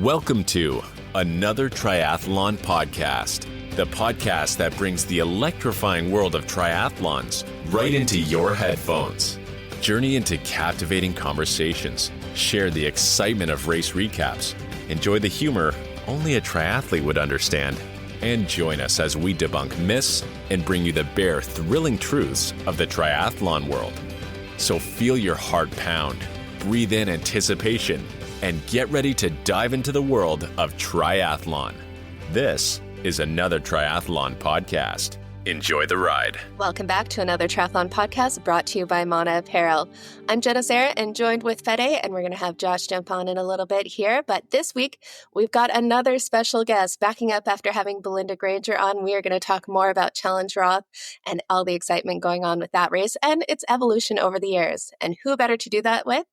Welcome to Another Triathlon Podcast, the podcast that brings the electrifying world of triathlons right into your headphones. Journey into captivating conversations, share the excitement of race recaps, enjoy the humor only a triathlete would understand, and join us as we debunk myths and bring you the bare, thrilling truths of the triathlon world. So feel your heart pound, breathe in anticipation, and get ready to dive into the world of triathlon. This is Another Triathlon Podcast. Enjoy the ride. Welcome back to Another Triathlon Podcast brought to you by Mana Apparel. I'm Jenna Sarah and joined with Fede, and we're going to have Josh jump on in a little bit here. But this week, we've got another special guest backing up after having Belinda Granger on. We are going to talk more about Challenge Roth and all the excitement going on with that race and its evolution over the years. And who better to do that with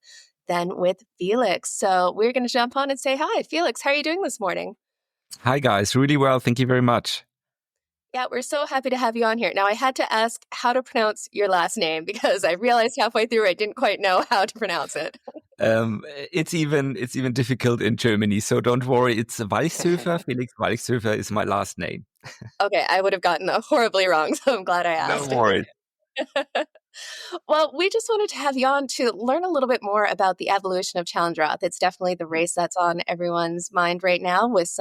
than with Felix? So we're going to jump on and say hi. Felix, how are you doing this morning? Hi, guys. Really well. Thank you very much. Yeah, we're so happy to have you on here. Now, I had to ask how to pronounce your last name because I realized halfway through I didn't quite know how to pronounce it. It's even difficult in Germany, so don't worry. It's Walchshöfer. Felix Walchshöfer is my last name. Okay, I would have gotten that horribly wrong, so I'm glad I asked. Don't worry. Well, we just wanted to have you on to learn a little bit more about the evolution of Challenge Roth. It's definitely the race that's on everyone's mind right now with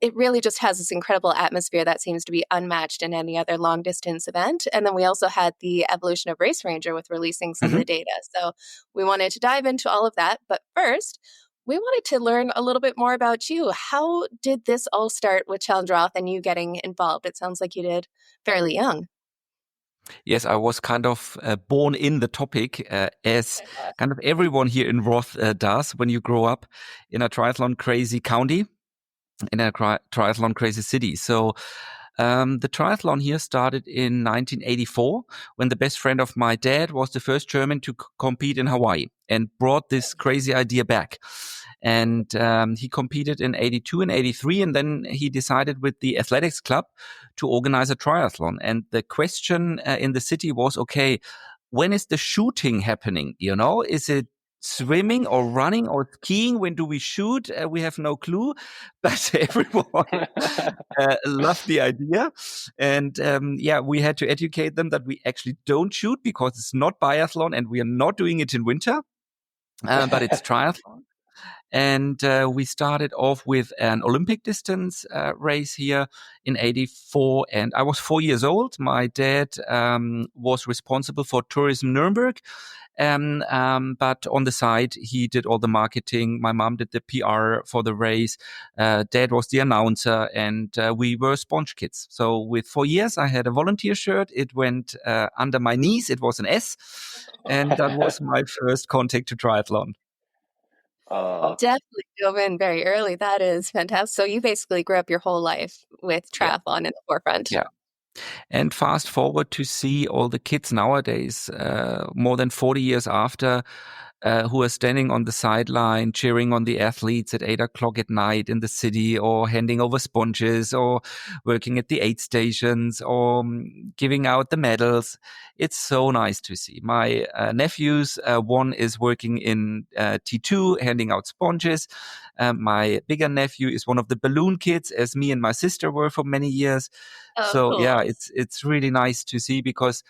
it really just has this incredible atmosphere that seems to be unmatched in any other long distance event. And then we also had the evolution of Race Ranger with releasing some of the data. So we wanted to dive into all of that. But first, we wanted to learn a little bit more about you. How did this all start with Challenge Roth and you getting involved? It sounds like you did fairly young. Yes, I was kind of born in the topic, as kind of everyone here in Roth does when you grow up in a triathlon crazy county, in a triathlon crazy city. So the triathlon here started in 1984 when the best friend of my dad was the first German to compete in Hawaii and brought this crazy idea back. And he competed in 82 and 83, and then he decided with the athletics club to organize a triathlon. And the question in the city was, okay, when is the shooting happening? You know, is it swimming or running or skiing? When do we shoot? We have no clue, but everyone loved the idea. And we had to educate them that we actually don't shoot because it's not biathlon and we are not doing it in winter, but it's triathlon. And we started off with an Olympic distance race here in 84. And I was 4 years old. My dad was responsible for Tourism Nuremberg. But on the side, he did all the marketing. My mom did the PR for the race. Dad was the announcer, and we were sponge kids. So with 4 years, I had a volunteer shirt. It went under my knees. It was an S. And that was my first contact to triathlon. Definitely dove in very early. That is fantastic. So you basically grew up your whole life with triathlon in the forefront. Yeah. And fast forward to see all the kids nowadays, more than 40 years after, who are standing on the sideline, cheering on the athletes at 8 o'clock at night in the city, or handing over sponges, or working at the aid stations, or giving out the medals. It's so nice to see. My nephews, one is working in T2, handing out sponges. My bigger nephew is one of the balloon kids, as me and my sister were for many years. Cool. Yeah, it's really nice to see because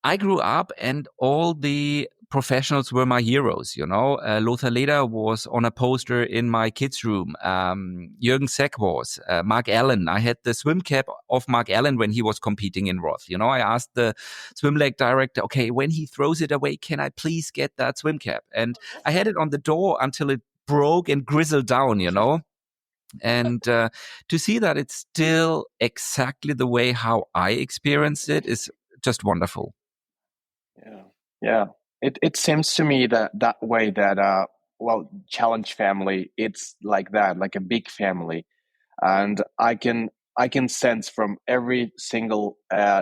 I grew up and all the professionals were my heroes, you know. Lothar Leder was on a poster in my kids' room. Jürgen Seck was. Mark Allen. I had the swim cap of Mark Allen when he was competing in Roth. You know, I asked the swim leg director, okay, when he throws it away, can I please get that swim cap? And I had it on the door until it broke and grizzled down, you know. And to see that it's still exactly the way how I experienced it is just wonderful. Yeah. It seems to me that way that Challenge family, it's like that, like a big family, and I can sense from every single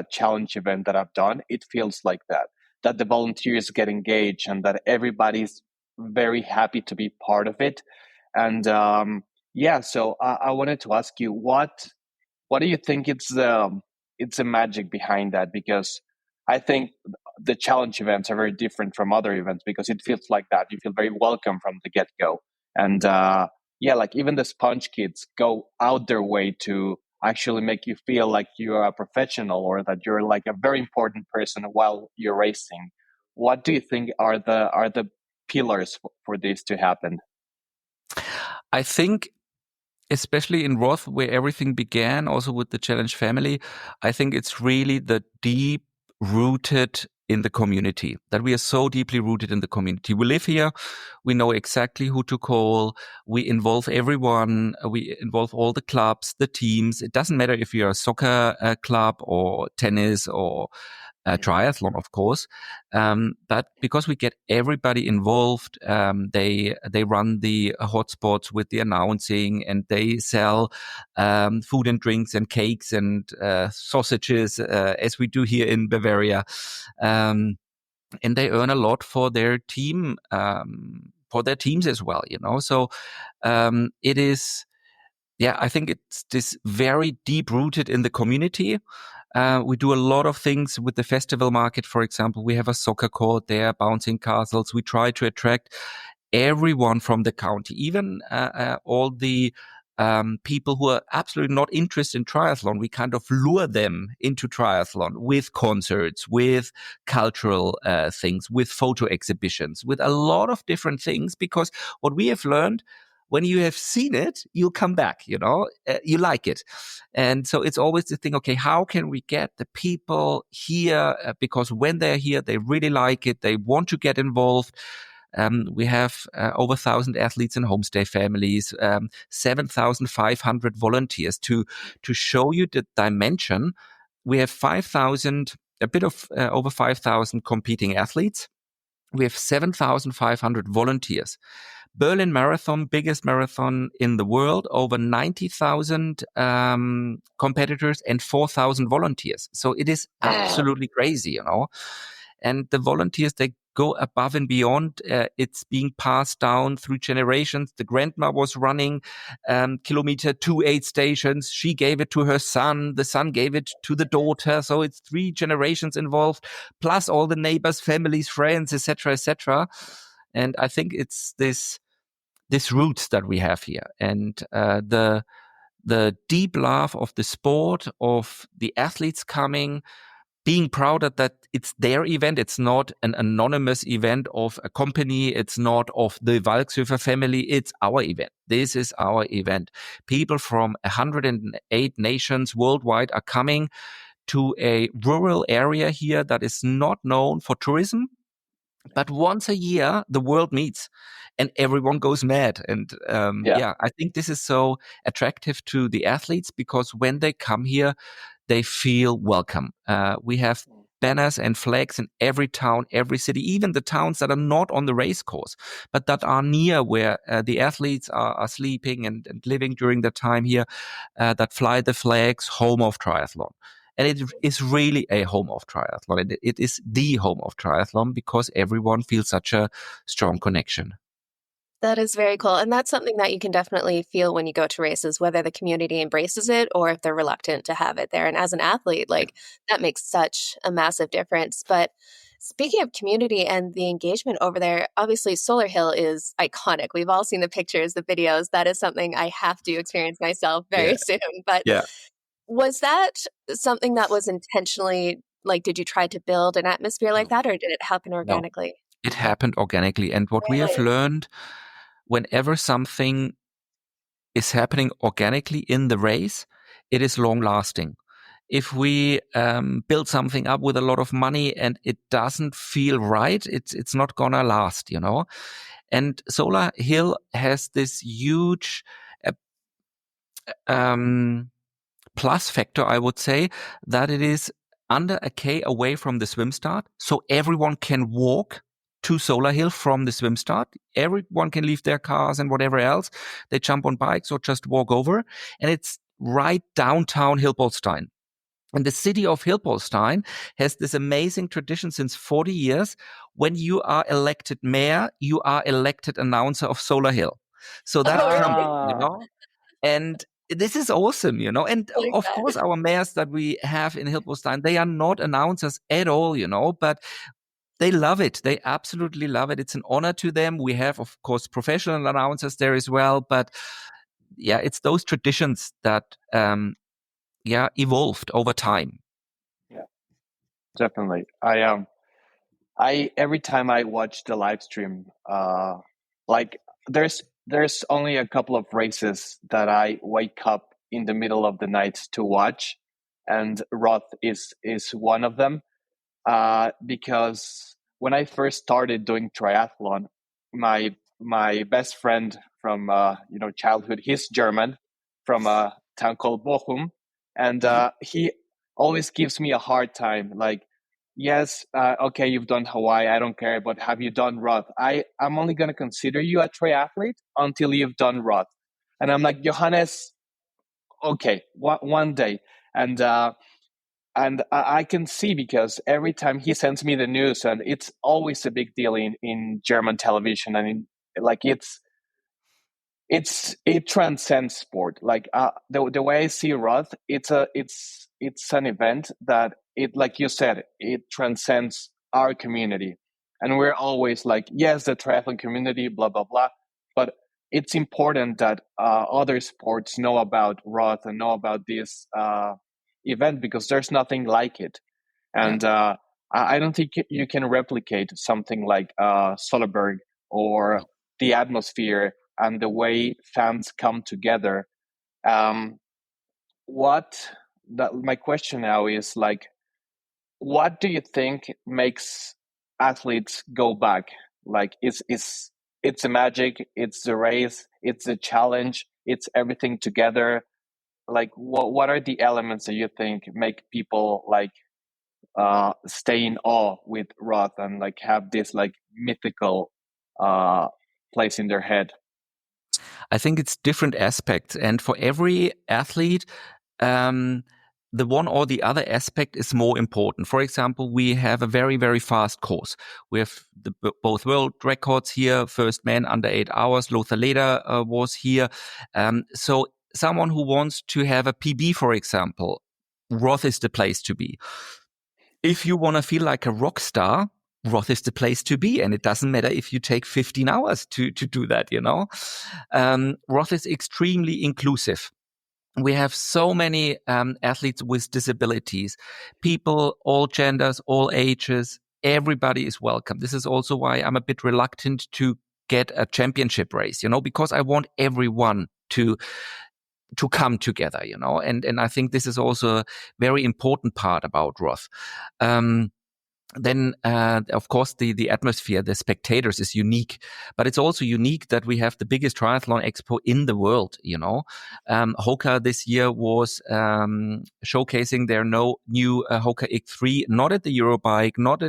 challenge event that I've done, it feels like that the volunteers get engaged and that everybody's very happy to be part of it. And so I wanted to ask you, what do you think it's the magic behind that? Because I think the challenge events are very different from other events because it feels like that. You feel very welcome from the get-go. And like even the sponge kids go out their way to actually make you feel like you are a professional or that you're like a very important person while you're racing. What do you think are the pillars for this to happen? I think, especially in Roth, where everything began, also with the Challenge family, I think it's really the deep rooted in the community, that we are so deeply rooted in the community. We live here. We know exactly who to call. We involve everyone. We involve all the clubs, the teams. It doesn't matter if you're a soccer club or tennis or triathlon, of course. But because we get everybody involved, they run the hotspots with the announcing, and they sell food and drinks and cakes and sausages, as we do here in Bavaria. And they earn a lot for their team, for their teams as well, So it is, I think it's this very deep rooted in the community. We do a lot of things with the festival market. For example, we have a soccer court there, bouncing castles. We try to attract everyone from the county, even all the people who are absolutely not interested in triathlon. We kind of lure them into triathlon with concerts, with cultural things, with photo exhibitions, with a lot of different things, because what we have learned, when you have seen it, you'll come back, you like it. And so it's always the thing, okay, how can we get the people here? Because when they're here, they really like it. They want to get involved. We have over 1,000 athletes and homestay families, 7,500 volunteers. To show you the dimension, we have 5,000, a bit of over 5,000 competing athletes. We have 7,500 volunteers. Berlin Marathon, biggest marathon in the world, over 90,000 competitors and 4,000 volunteers. So it is absolutely crazy, And the volunteers, they go above and beyond. It's being passed down through generations. The grandma was running kilometer 2.8 stations. She gave it to her son. The son gave it to the daughter. So it's 3 generations involved, plus all the neighbors, families, friends, etc., etc. And I think it's this roots that we have here, and the deep love of the sport, of the athletes coming, being proud that it's their event. It's not an anonymous event of a company. It's not of the Walchshöfer family. It's our event. This is our event. People from 108 nations worldwide are coming to a rural area here that is not known for tourism. But once a year, the world meets and everyone goes mad. And I think this is so attractive to the athletes, because when they come here, they feel welcome. We have banners and flags in every town, every city, even the towns that are not on the race course, but that are near where the athletes are sleeping and living during the time here, that fly the flags, home of triathlon. And it is really a home of triathlon. It is the home of triathlon, because everyone feels such a strong connection. That is very cool. And that's something that you can definitely feel when you go to races, whether the community embraces it or if they're reluctant to have it there. And as an athlete, that makes such a massive difference. But speaking of community and the engagement over there, obviously Solar Hill is iconic. We've all seen the pictures, the videos. That is something I have to experience myself very soon. But was that something that was intentionally, did you try to build an atmosphere like that, or did it happen organically? No, it happened organically. And what we have learned, whenever something is happening organically in the race, it is long lasting. If we build something up with a lot of money and it doesn't feel right, it's not gonna last, And Solar Hill has this huge plus factor, I would say, that it is under a K away from the swim start. So everyone can walk to Solar Hill from the swim start. Everyone can leave their cars and whatever else. They jump on bikes or just walk over. And it's right downtown Hilpoltstein. And the city of Hilpoltstein has this amazing tradition since 40 years. When you are elected mayor, you are elected announcer of Solar Hill. So that comes, And this is awesome, And of course, our mayors that we have in Hilpoltstein, they are not announcers at all, But They love it. They absolutely love it. It's an honor to them. We have, of course, professional announcers there as well. But yeah, it's those traditions that, evolved over time. Yeah, definitely. I every time I watch the live stream, like there's only a couple of races that I wake up in the middle of the night to watch, and Roth is one of them. Because when I first started doing triathlon, my best friend from childhood, he's German, from a town called Bochum, and he always gives me a hard time. Like, yes, okay, you've done Hawaii, I don't care, but have you done Roth? I'm only gonna consider you a triathlete until you've done Roth, and I'm like, Johannes, okay, one day, and. And I can see, because every time he sends me the news, and it's always a big deal in German television, and it transcends sport. Like the way I see Roth, it's an event that, it, like you said, it transcends our community, and we're always like, yes, the triathlon community, blah blah blah, but it's important that other sports know about Roth and know about this event, because there's nothing like it. And I don't think you can replicate something like Soderbergh, or the atmosphere and the way fans come together. My question now is, like, what do you think makes athletes go back? Like, it's the magic, it's the race, it's the challenge, it's everything together. Like, what are the elements that you think make people like stay in awe with Roth, and like have this like mythical place in their head? I think it's different aspects. And for every athlete, the one or the other aspect is more important. For example, we have a very, very fast course. We have both world records here. First man under 8 hours, Lothar Leder was here. So someone who wants to have a PB, for example, Roth is the place to be. If you want to feel like a rock star, Roth is the place to be. And it doesn't matter if you take 15 hours to do that, Roth is extremely inclusive. We have so many athletes with disabilities, people, all genders, all ages, everybody is welcome. This is also why I'm a bit reluctant to get a championship race, because I want everyone to come together, and I think this is also a very important part about Roth. Then, of course, the atmosphere, the spectators is unique, but it's also unique that we have the biggest triathlon expo in the world, Hoka this year was showcasing their new Hoka X3, not at the Eurobike, not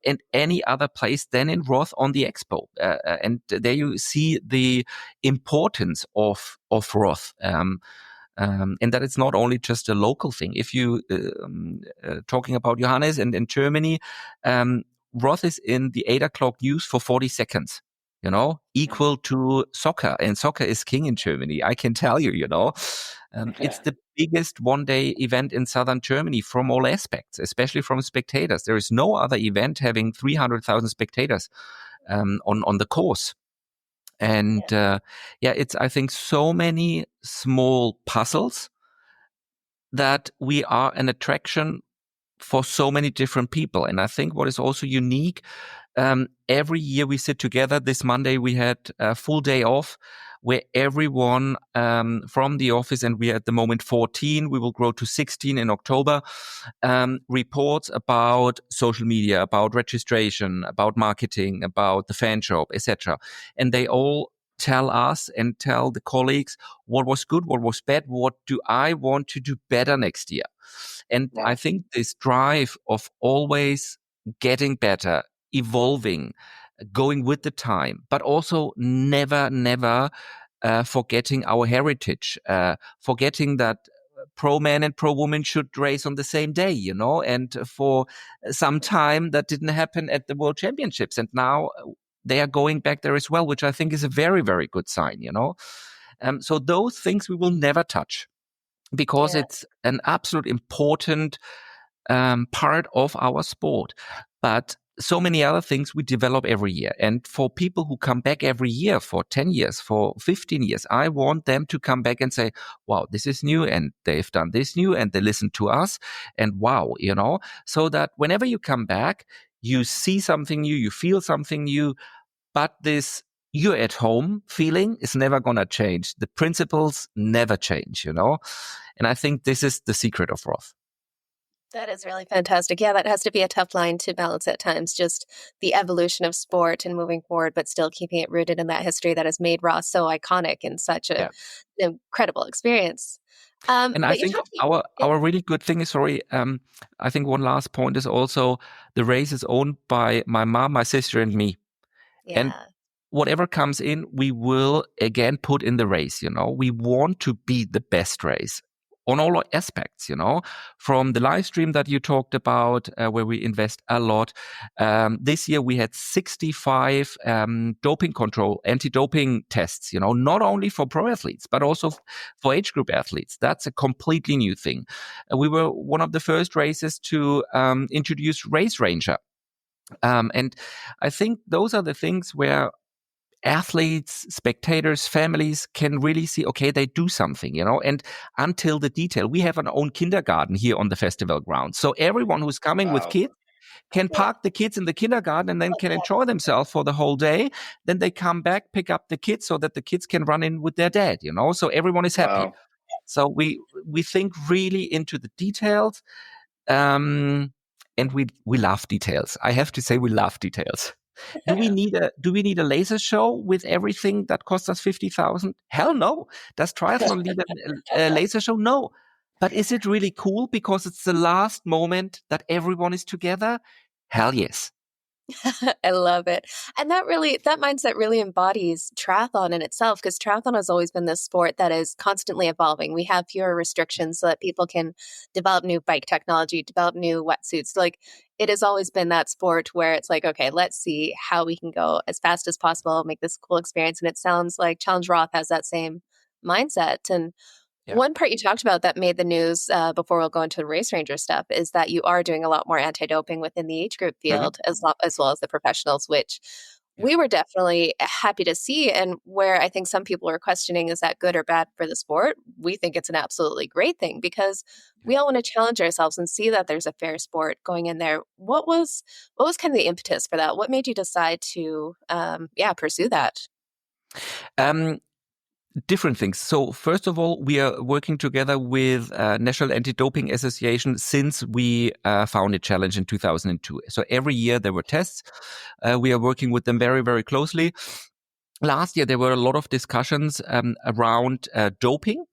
in any other place than in Roth on the expo. And there you see the importance of Roth. And that it's not only just a local thing. If you talking about Johannes and in Germany, Roth is in the 8 o'clock news for 40 seconds, equal to soccer. And soccer is king in Germany. I can tell you, it's the biggest one-day event in southern Germany from all aspects, especially from spectators. There is no other event having 300,000 spectators on the course. And it's, I think, so many small puzzles that we are an attraction for so many different people. And I think what is also unique, every year we sit together. This Monday we had a full day off where everyone from the office, and we are at the moment 14, we will grow to 16 in October, reports about social media, about registration, about marketing, about the fan shop, etc. And they all tell us and tell the colleagues what was good, what was bad, what do I want to do better next year. And I think this drive of always getting better, evolving, going with the time, but also never forgetting our heritage, forgetting that pro man and pro woman should race on the same day, and for some time that didn't happen at the World Championships. And now they are going back there as well, which I think is a very, very good sign, So those things we will never touch, because it's an absolute important part of our sport. But so many other things we develop every year. And for people who come back every year for 10 years, for 15 years, I want them to come back and say, wow, this is new and they've done this new and they listen to us and wow, so that whenever you come back, you see something new, you feel something new, but this you're at home feeling is never going to change. The principles never change, and I think this is the secret of Roth. That is really fantastic. Yeah, that has to be a tough line to balance at times, just the evolution of sport and moving forward, but still keeping it rooted in that history that has made Roth so iconic and such an incredible experience. And I think our really good thing is, I think one last point is also the race is owned by my mom, my sister, and me. Yeah. And whatever comes in, we will again put in the race, We want to be the best race on all aspects, from the live stream that you talked about, where we invest a lot. This year we had 65 doping control, anti-doping tests, not only for pro athletes, but also for age group athletes. That's a completely new thing. We were one of the first races to introduce Race Ranger. And I think those are the things where athletes, spectators, families can really see, okay, they do something, and until the detail. We have our own kindergarten here on the festival ground. So everyone who's coming with kids can park the kids in the kindergarten and then can enjoy themselves for the whole day. Then they come back, pick up the kids so that the kids can run in with their dad, so everyone is happy. Wow. So we think really into the details. And we love details. I have to say we love details. Do we need a laser show with everything that costs us 50,000? Hell no. Does triathlon need a laser show? No. But is it really cool because it's the last moment that everyone is together? Hell yes. I love it. And that mindset really embodies triathlon in itself, because triathlon has always been this sport that is constantly evolving. We have fewer restrictions so that people can develop new bike technology, develop new wetsuits. Like, it has always been that sport where it's like, okay, let's see how we can go as fast as possible, make this cool experience. And it sounds like Challenge Roth has that same mindset. And one part you talked about that made the news before we'll go into the Race Ranger stuff is that you are doing a lot more anti-doping within the age group field, as well as the professionals, which we were definitely happy to see. And where I think some people are questioning, is that good or bad for the sport? We think it's an absolutely great thing, because we all want to challenge ourselves and see that there's a fair sport going in there. What was kind of the impetus for that? What made you decide to pursue that? Different things. So first of all, we are working together with National Anti-Doping Association since we founded Challenge in 2002. So every year there were tests. We are working with them very, very closely. Last year, there were a lot of discussions around doping.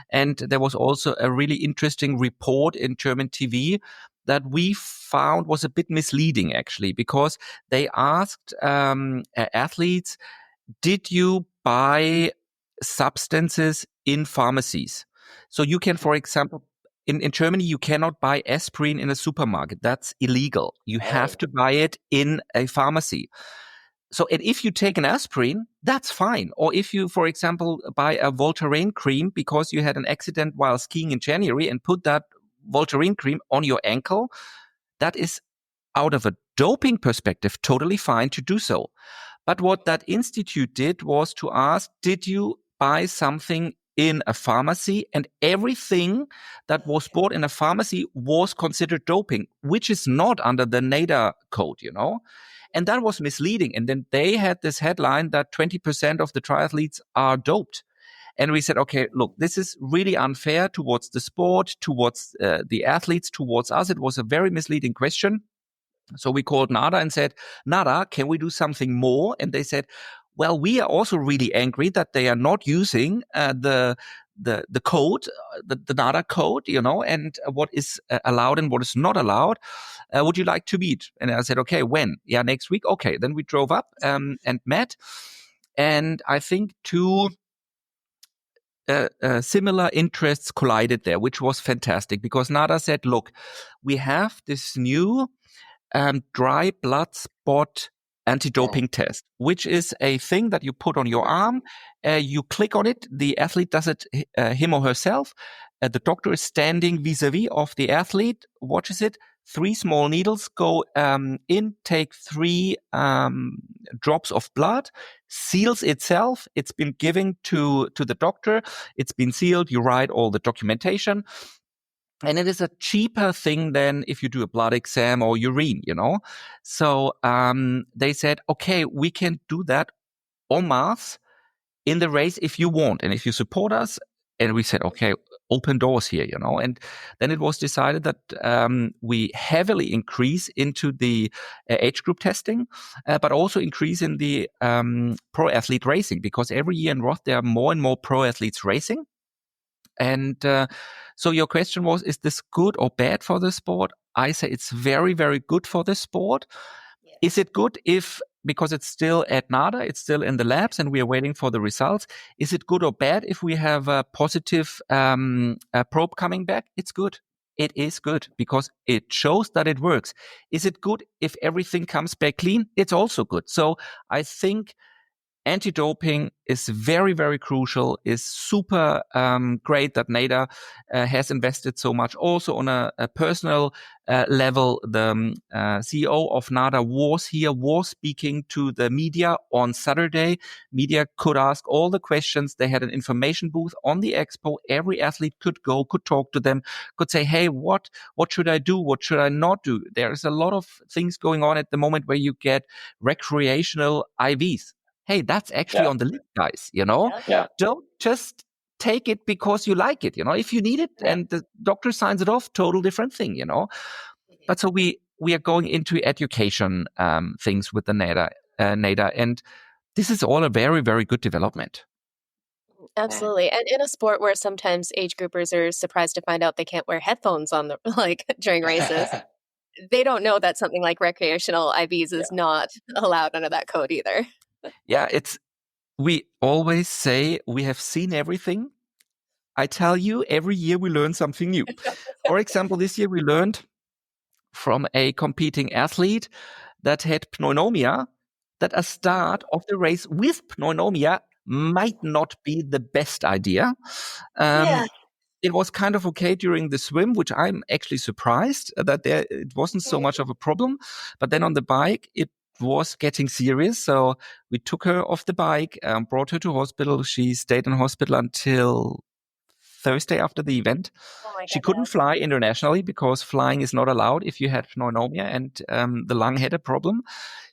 And there was also a really interesting report in German TV that we found was a bit misleading, actually, because they asked athletes, did you buy substances in pharmacies? So you can, for example, in Germany, you cannot buy aspirin in a supermarket. That's illegal. You have to buy it in a pharmacy. So, and if you take an aspirin, that's fine. Or if you, for example, buy a Voltaren cream because you had an accident while skiing in January and put that Voltaren cream on your ankle, that is, out of a doping perspective, totally fine to do so. But what that institute did was to ask, did you buy something in a pharmacy? And everything that was bought in a pharmacy was considered doping, which is not under the NADA code, And that was misleading. And then they had this headline that 20% of the triathletes are doped. And we said, okay, look, this is really unfair towards the sport, towards the athletes, towards us. It was a very misleading question. So we called NADA and said, NADA, can we do something more? And they said, well, we are also really angry that they are not using the code, the NADA code, and what is allowed and what is not allowed. Would you like to meet? And I said, okay, when? Yeah, next week. Okay. Then we drove up and met. And I think two similar interests collided there, which was fantastic, because NADA said, look, we have this new dry blood spot anti-doping test, which is a thing that you put on your arm. You click on it. The athlete does it him or herself. the doctor is standing vis-a-vis of the athlete, watches it. 3 small needles go in, take 3 drops of blood, seals itself. It's been given to the doctor. It's been sealed. You write all the documentation. And it is a cheaper thing than if you do a blood exam or urine, So they said, okay, we can do that en masse in the race if you want and if you support us. And we said, okay, open doors here, And then it was decided that we heavily increase into the age group testing, but also increase in the pro athlete racing, because every year in Roth there are more and more pro athletes racing. And so your question was, is this good or bad for the sport? I say it's very, very good for the sport. Yeah. Is it good because it's still at NADA, it's still in the labs and we are waiting for the results? Is it good or bad if we have a positive probe coming back? It's good. It is good because it shows that it works. Is it good if everything comes back clean? It's also good. So I think anti-doping is very, very crucial, is super great that NADA has invested so much. Also on a personal level, the CEO of NADA was speaking to the media on Saturday. Media could ask all the questions. They had an information booth on the expo. Every athlete could go, could talk to them, could say, hey, what should I do? What should I not do? There's a lot of things going on at the moment where you get recreational IVs. Hey, that's actually on the list, guys, Yeah. Don't just take it because you like it, if you need it and the doctor signs it off, total different thing, But so we are going into education things with the NADA, and this is all a very, very good development. Absolutely. And in a sport where sometimes age groupers are surprised to find out they can't wear headphones on during races, they don't know that something like recreational IVs is not allowed under that code either. Yeah, we always say we have seen everything. I tell you, every year we learn something new. For example, this year we learned from a competing athlete that had pneumonia that a start of the race with pneumonia might not be the best idea. It was kind of okay during the swim, which I'm actually surprised that it wasn't so much of a problem. But then on the bike, it was getting serious. So we took her off the bike, brought her to hospital. She stayed in hospital until Thursday after the event. She couldn't fly internationally because flying is not allowed if you had pneumonia and the lung had a problem.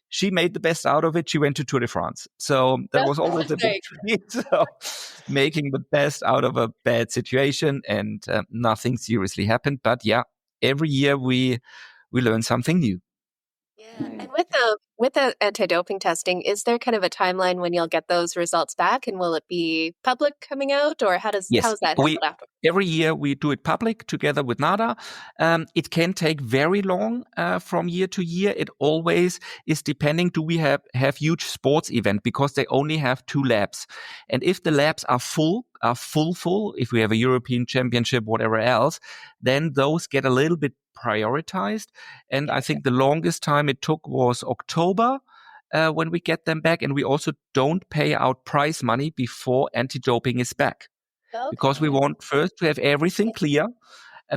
She made the best out of it. She went to Tour de France. So that was always a big treat. So making the best out of a bad situation, and nothing seriously happened. But yeah, every year we learn something new. Yeah. And with the anti-doping testing, is there kind of a timeline when you'll get those results back, and will it be public coming out, or how is that handled after? Every year we do it public together with NADA. It can take very long from year to year. It always is depending. Do we have huge sports event, because they only have 2 labs, and if the labs are full, if we have a European Championship, whatever else, then those get a little bit prioritized. And I think the longest time it took was October when we get them back. And we also don't pay out prize money before anti-doping is back, because we want first to have everything clear.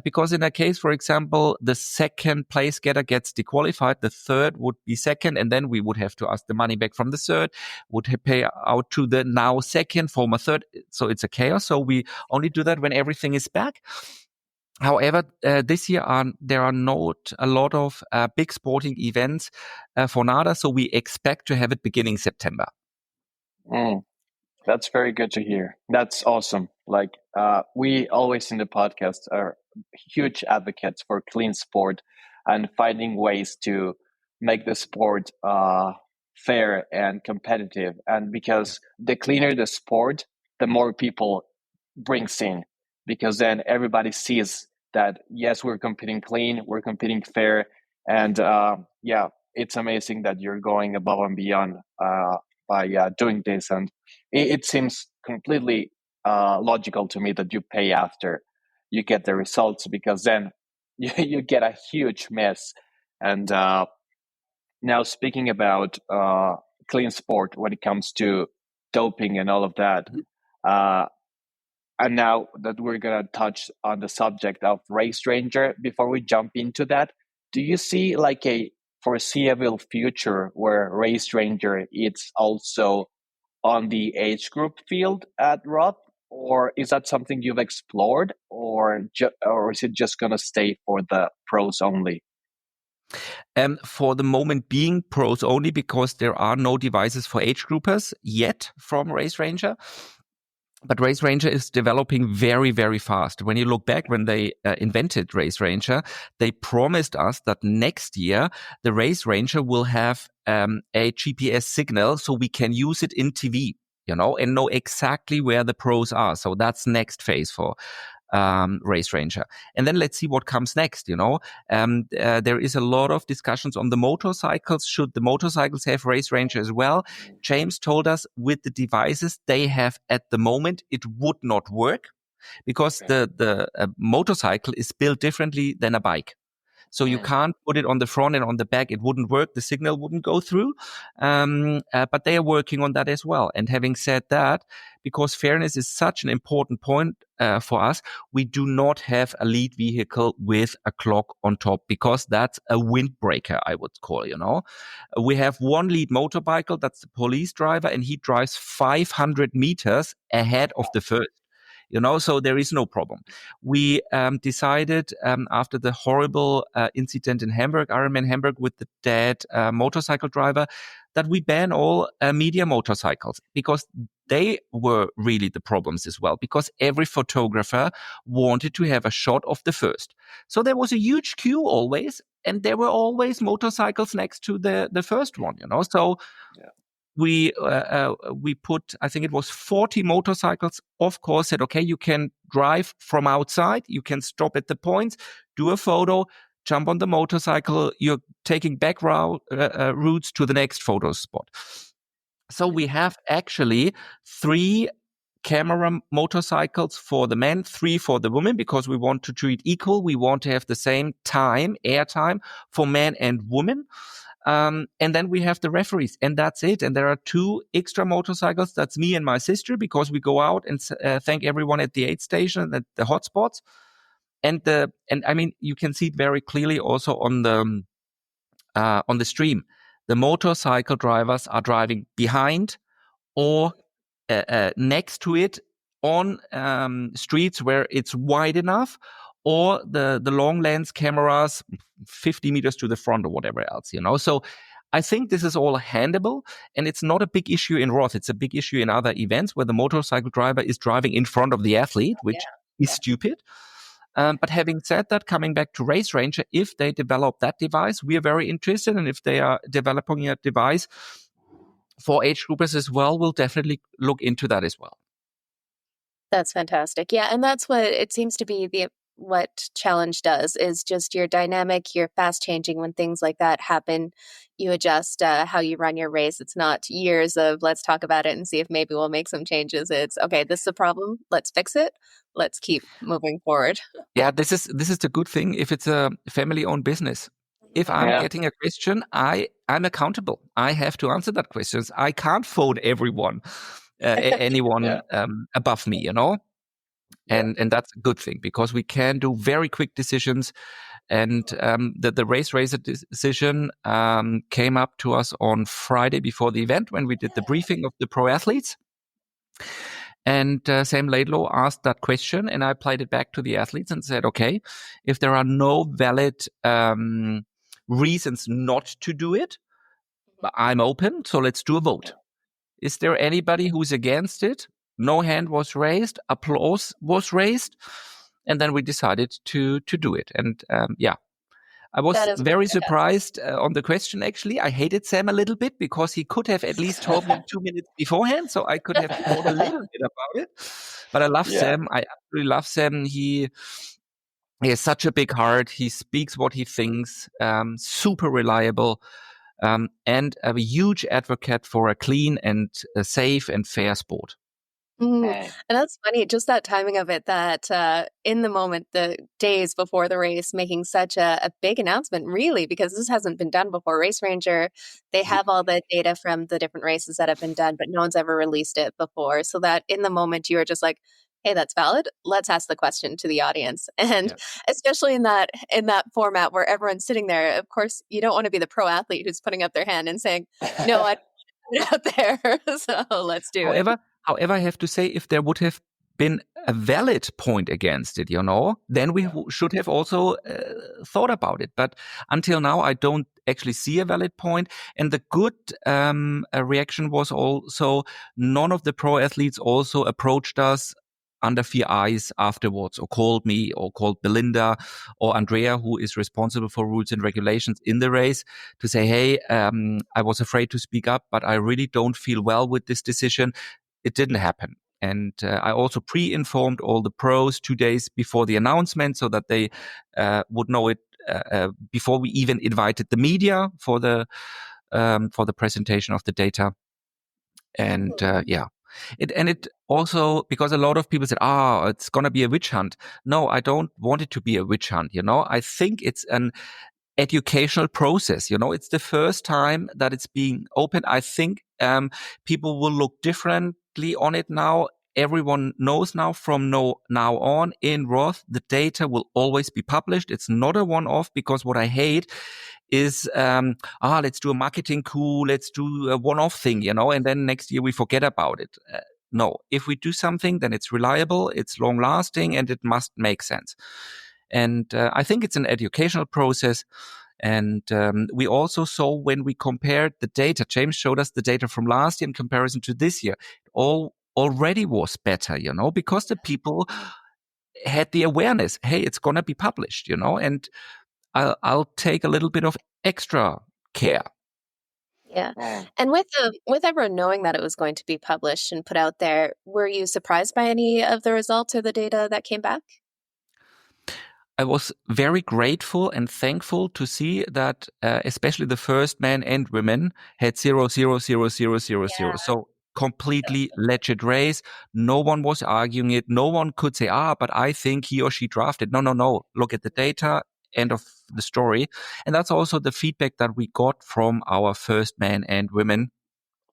Because in a case, for example, the second place getter gets disqualified, the third would be second, and then we would have to ask the money back from the third, would pay out to the now second, former third. So it's a chaos. So we only do that when everything is back. However, this year there are not a lot of big sporting events for NADA, so we expect to have it beginning September. That's very good to hear. That's awesome. We always in the podcast are huge advocates for clean sport and finding ways to make the sport fair and competitive. And because the cleaner the sport, the more people brings in, because then everybody sees that, yes, we're competing clean, we're competing fair. And it's amazing that you're going above and beyond by doing this. And it seems completely logical to me that you pay after you get the results, because then you get a huge mess. And now speaking about clean sport when it comes to doping and all of that, and now that we're going to touch on the subject of Race Ranger, before we jump into that, do you see like a foreseeable future where Race Ranger is also on the age group field at Roth? Or is that something you've explored, or is it just going to stay for the pros only? For the moment being pros only, because there are no devices for age groupers yet from Race Ranger. But Race Ranger is developing very, very fast. When you look back, when they invented Race Ranger, they promised us that next year the Race Ranger will have a GPS signal so we can use it in TV, and know exactly where the pros are. So that's next phase for Race Ranger. And then let's see what comes next, there is a lot of discussions on the motorcycles. Should the motorcycles have Race Ranger as well? James told us with the devices they have at the moment, it would not work because the motorcycle is built differently than a bike. So you can't put it on the front and on the back. It wouldn't work. The signal wouldn't go through. But they are working on that as well. And having said that, because fairness is such an important point for us, we do not have a lead vehicle with a clock on top because that's a windbreaker, I would call, We have one lead motorcycle, that's the police driver, and he drives 500 meters ahead of the first. So there is no problem. We decided after the horrible incident in Hamburg, Ironman Hamburg, with the dead motorcycle driver, that we ban all media motorcycles because they were really the problems as well, because every photographer wanted to have a shot of the first. So there was a huge queue always, and there were always motorcycles next to the first one, So we put, I think it was 40 motorcycles, of course, said, okay, you can drive from outside, you can stop at the points, do a photo, jump on the motorcycle, you're taking back routes to the next photo spot. So we have actually 3 camera motorcycles for the men, 3 for the women, because we want to treat equal. We want to have the same time, air time for men and women. And then we have the referees, and that's it. And there are 2 extra motorcycles. That's me and my sister, because we go out and thank everyone at the aid station, at the hotspots. And I mean, you can see it very clearly also on the stream. The motorcycle drivers are driving behind or next to it on streets where it's wide enough, or the long lens cameras 50 meters to the front or whatever else, So I think this is all handleable, and it's not a big issue in Roth. It's a big issue in other events where the motorcycle driver is driving in front of the athlete, which is stupid. But having said that, coming back to Race Ranger, if they develop that device, we are very interested. And if they are developing a device for age groupers as well, we'll definitely look into that as well. That's fantastic. Yeah, and that's what it seems to be what Challenge does, is just you're dynamic, you're fast changing. When things like that happen, you adjust how you run your race. It's not years of let's talk about it and see if maybe we'll make some changes. It's okay, this is a problem, let's fix it, let's keep moving forward. Yeah, this is the good thing if it's a family-owned business. If I'm getting a question, I'm accountable. I have to answer that question. I can't phone everyone, anyone above me, And that's a good thing, because we can do very quick decisions. And the Race Racer decision came up to us on Friday before the event when we did the briefing of the pro athletes. And Sam Laidlaw asked that question, and I played it back to the athletes and said, okay, if there are no valid reasons not to do it, I'm open, so let's do a vote. Is there anybody who's against it? No hand was raised, applause was raised, and then we decided to do it. And I was very surprised on the question, actually. I hated Sam a little bit because he could have at least told me 2 minutes beforehand, so I could have thought a little bit about it. But I love Sam. I absolutely love Sam. He has such a big heart. He speaks what he thinks, super reliable, and a huge advocate for a clean and a safe and fair sport. And that's funny, just that timing of it, that in the moment, the days before the race, making such a big announcement, really, because this hasn't been done before. Race Ranger, they have all the data from the different races that have been done, but no one's ever released it before. So that in the moment, you were just like, Hey, that's valid. Let's ask the question to the audience. And Yeah. especially in that format where everyone's sitting there, of course, you don't want to be the pro athlete who's putting up their hand and saying, no, I don't want to put it out there. So let's do it. However, I have to say, if there would have been a valid point against it, then we should have also thought about it. But until now, I don't actually see a valid point. And the good reaction was also none of the pro athletes also approached us under fair eyes afterwards, or called me, or called Belinda or Andrea, who is responsible for rules and regulations in the race, to say, hey, I was afraid to speak up, but I really don't feel well with this decision. It didn't happen. And I also pre-informed all the pros 2 days before the announcement, so that they would know it before we even invited the media for the presentation of the data. And it also, because a lot of people said, it's going to be a witch hunt. No, I don't want it to be a witch hunt. I think it's an educational process. It's the first time that it's being opened. I think people will look differently on it now. Everyone knows now from now on in Roth, the data will always be published. It's not a one-off, because what I hate is, let's do a marketing coup, let's do a one-off thing, and then next year we forget about it. No, if we do something, then it's reliable, it's long-lasting, and it must make sense. And I think it's an educational process. And we also saw, when we compared the data, James showed us the data from last year in comparison to this year, it already was better, because the people had the awareness, hey, it's going to be published, and I'll take a little bit of extra care. Yeah. And with everyone knowing that it was going to be published and put out there, were you surprised by any of the results or the data that came back? I was very grateful and thankful to see that, especially the first men and women had 0.00000. So completely legit race. No one was arguing it. No one could say, but I think he or she drafted. No. Look at the data. End of the story. And that's also the feedback that we got from our first men and women,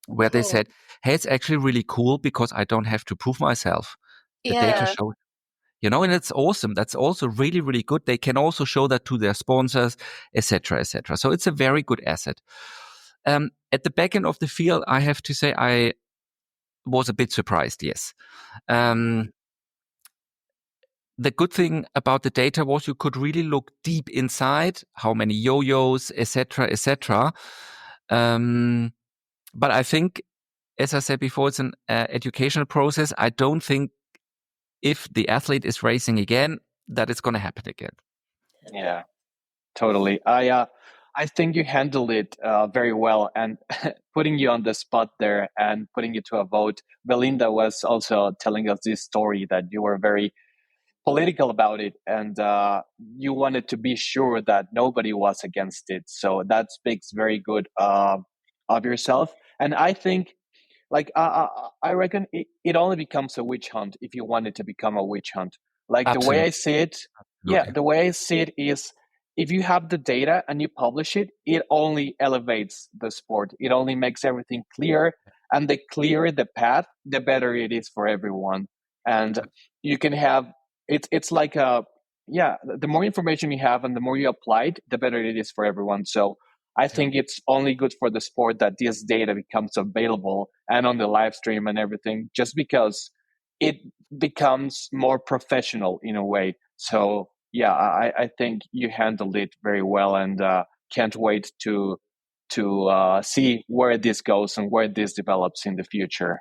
where they said, hey, it's actually really cool, because I don't have to prove myself. The data shows. And it's awesome. That's also really, really good. They can also show that to their sponsors, etc., etc. So it's a very good asset. At the back end of the field, I have to say I was a bit surprised, yes. The good thing about the data was you could really look deep inside, how many yo-yos, etc., etc. But I think, as I said before, it's an educational process. I don't think, if the athlete is racing again, that it's going to happen again. Yeah, totally. I think you handled it very well, and putting you on the spot there and putting you to a vote. Belinda was also telling us this story that you were very political about it, and you wanted to be sure that nobody was against it. So that speaks very good of yourself. And I think, I reckon it only becomes a witch hunt if you want it to become a witch hunt. Like Absolutely. The way I see it, the way I see it is, if you have the data and you publish it, it only elevates the sport. It only makes everything clear, and the clearer the path, the better it is for everyone. And you can have it's like the more information you have and the more you apply it, the better it is for everyone. So I think it's only good for the sport that this data becomes available and on the live stream and everything, just because it becomes more professional in a way. So I think you handled it very well, and can't wait to see where this goes and where this develops in the future.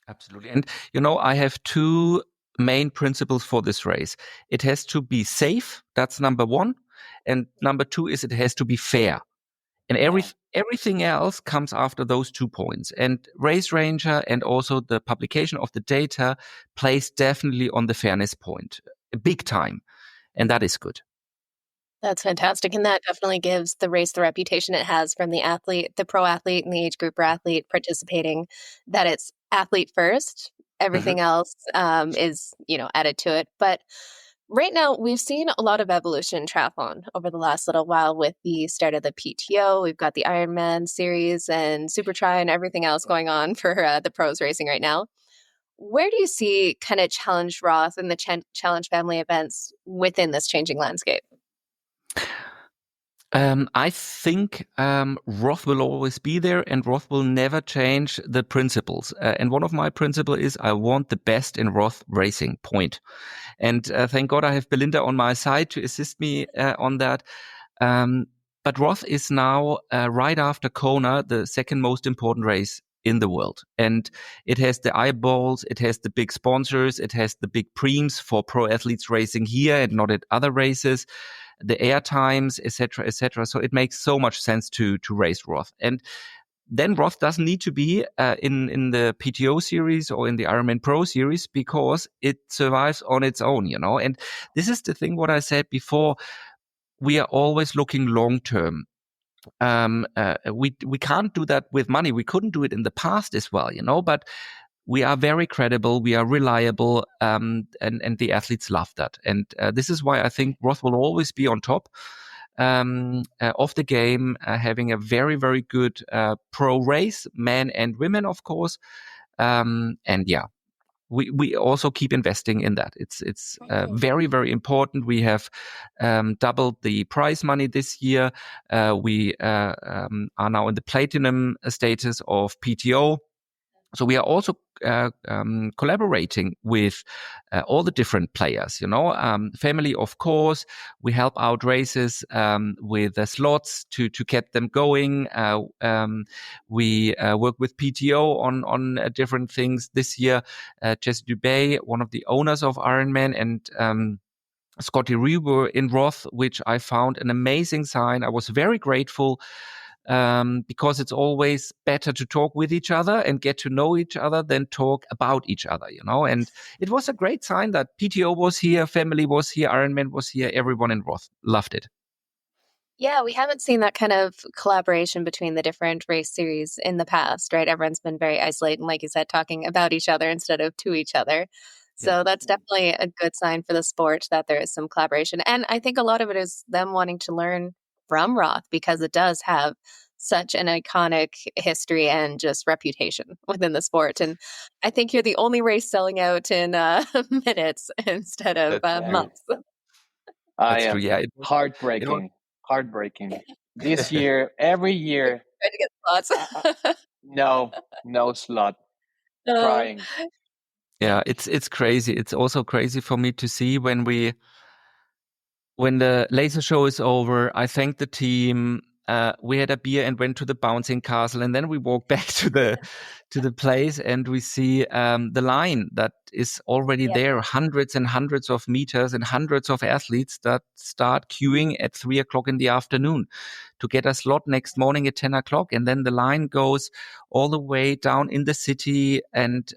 Absolutely. And, I have two main principles for this race. It has to be safe. That's number one. And number two is it has to be fair. And everything else comes after those 2 points. And Race Ranger and also the publication of the data plays definitely on the fairness point, big time. And that is good. That's fantastic. And that definitely gives the race the reputation it has from the athlete, the pro athlete and the age group athlete participating, that it's athlete first. Everything else is, added to it. But right now, we've seen a lot of evolution in triathlon over the last little while with the start of the PTO. We've got the Ironman series and Super Tri and everything else going on for the pros racing right now. where do you see kind of Challenge Roth and the Challenge family events within this changing landscape? I think Roth will always be there, and Roth will never change the principles. And one of my principles is I want the best in Roth racing, point. And thank God I have Belinda on my side to assist me on that. But Roth is now, right after Kona, the second most important race in the world. And it has the eyeballs, it has the big sponsors, it has the big preems for pro athletes racing here and not at other races, the air times, etc., etc. So it makes so much sense to race Roth. And then Roth doesn't need to be in the PTO series or in the Ironman Pro series because it survives on its own, you know. And this is the thing what I said before. We are always looking long term. We can't do that with money. We couldn't do it in the past as well, you know, but we are very credible. We are reliable. And the athletes love that. And this is why I think Roth will always be on top of the game, having a very, very good pro race, men and women, of course. And yeah, we also keep investing in that. It's very, very important. We have doubled the prize money this year. We are now in the platinum status of PTO. So we are also collaborating with all the different players, you know, family, of course. We help out races with the slots to get them going. We work with PTO on different things this year. Jesse Dubé, one of the owners of Ironman, and Scotty Ree were in Roth, which I found an amazing sign. I was very grateful. Because it's always better to talk with each other and get to know each other than talk about each other, you know. And it was a great sign that PTO was here, family was here, Ironman was here, everyone in Roth loved it. Yeah, we haven't seen that kind of collaboration between the different race series in the past, right? Everyone's been very isolated and, like you said, talking about each other instead of to each other. So that's definitely a good sign for the sport that there is some collaboration. And I think a lot of it is them wanting to learn from Roth because it does have such an iconic history and just reputation within the sport. And I think you're the only race selling out in minutes instead of months. I am. True. Yeah, Heartbreaking. This year, every year. Trying to get slots. No slot. Trying. Yeah, it's crazy. It's also crazy for me to see when the laser show is over. I thank the team. We had a beer and went to the bouncing castle, and then we walk back to the place, and we see the line that is already there, hundreds and hundreds of meters and hundreds of athletes that start queuing at 3:00 in the afternoon to get a slot next morning at 10:00, and then the line goes all the way down in the city, and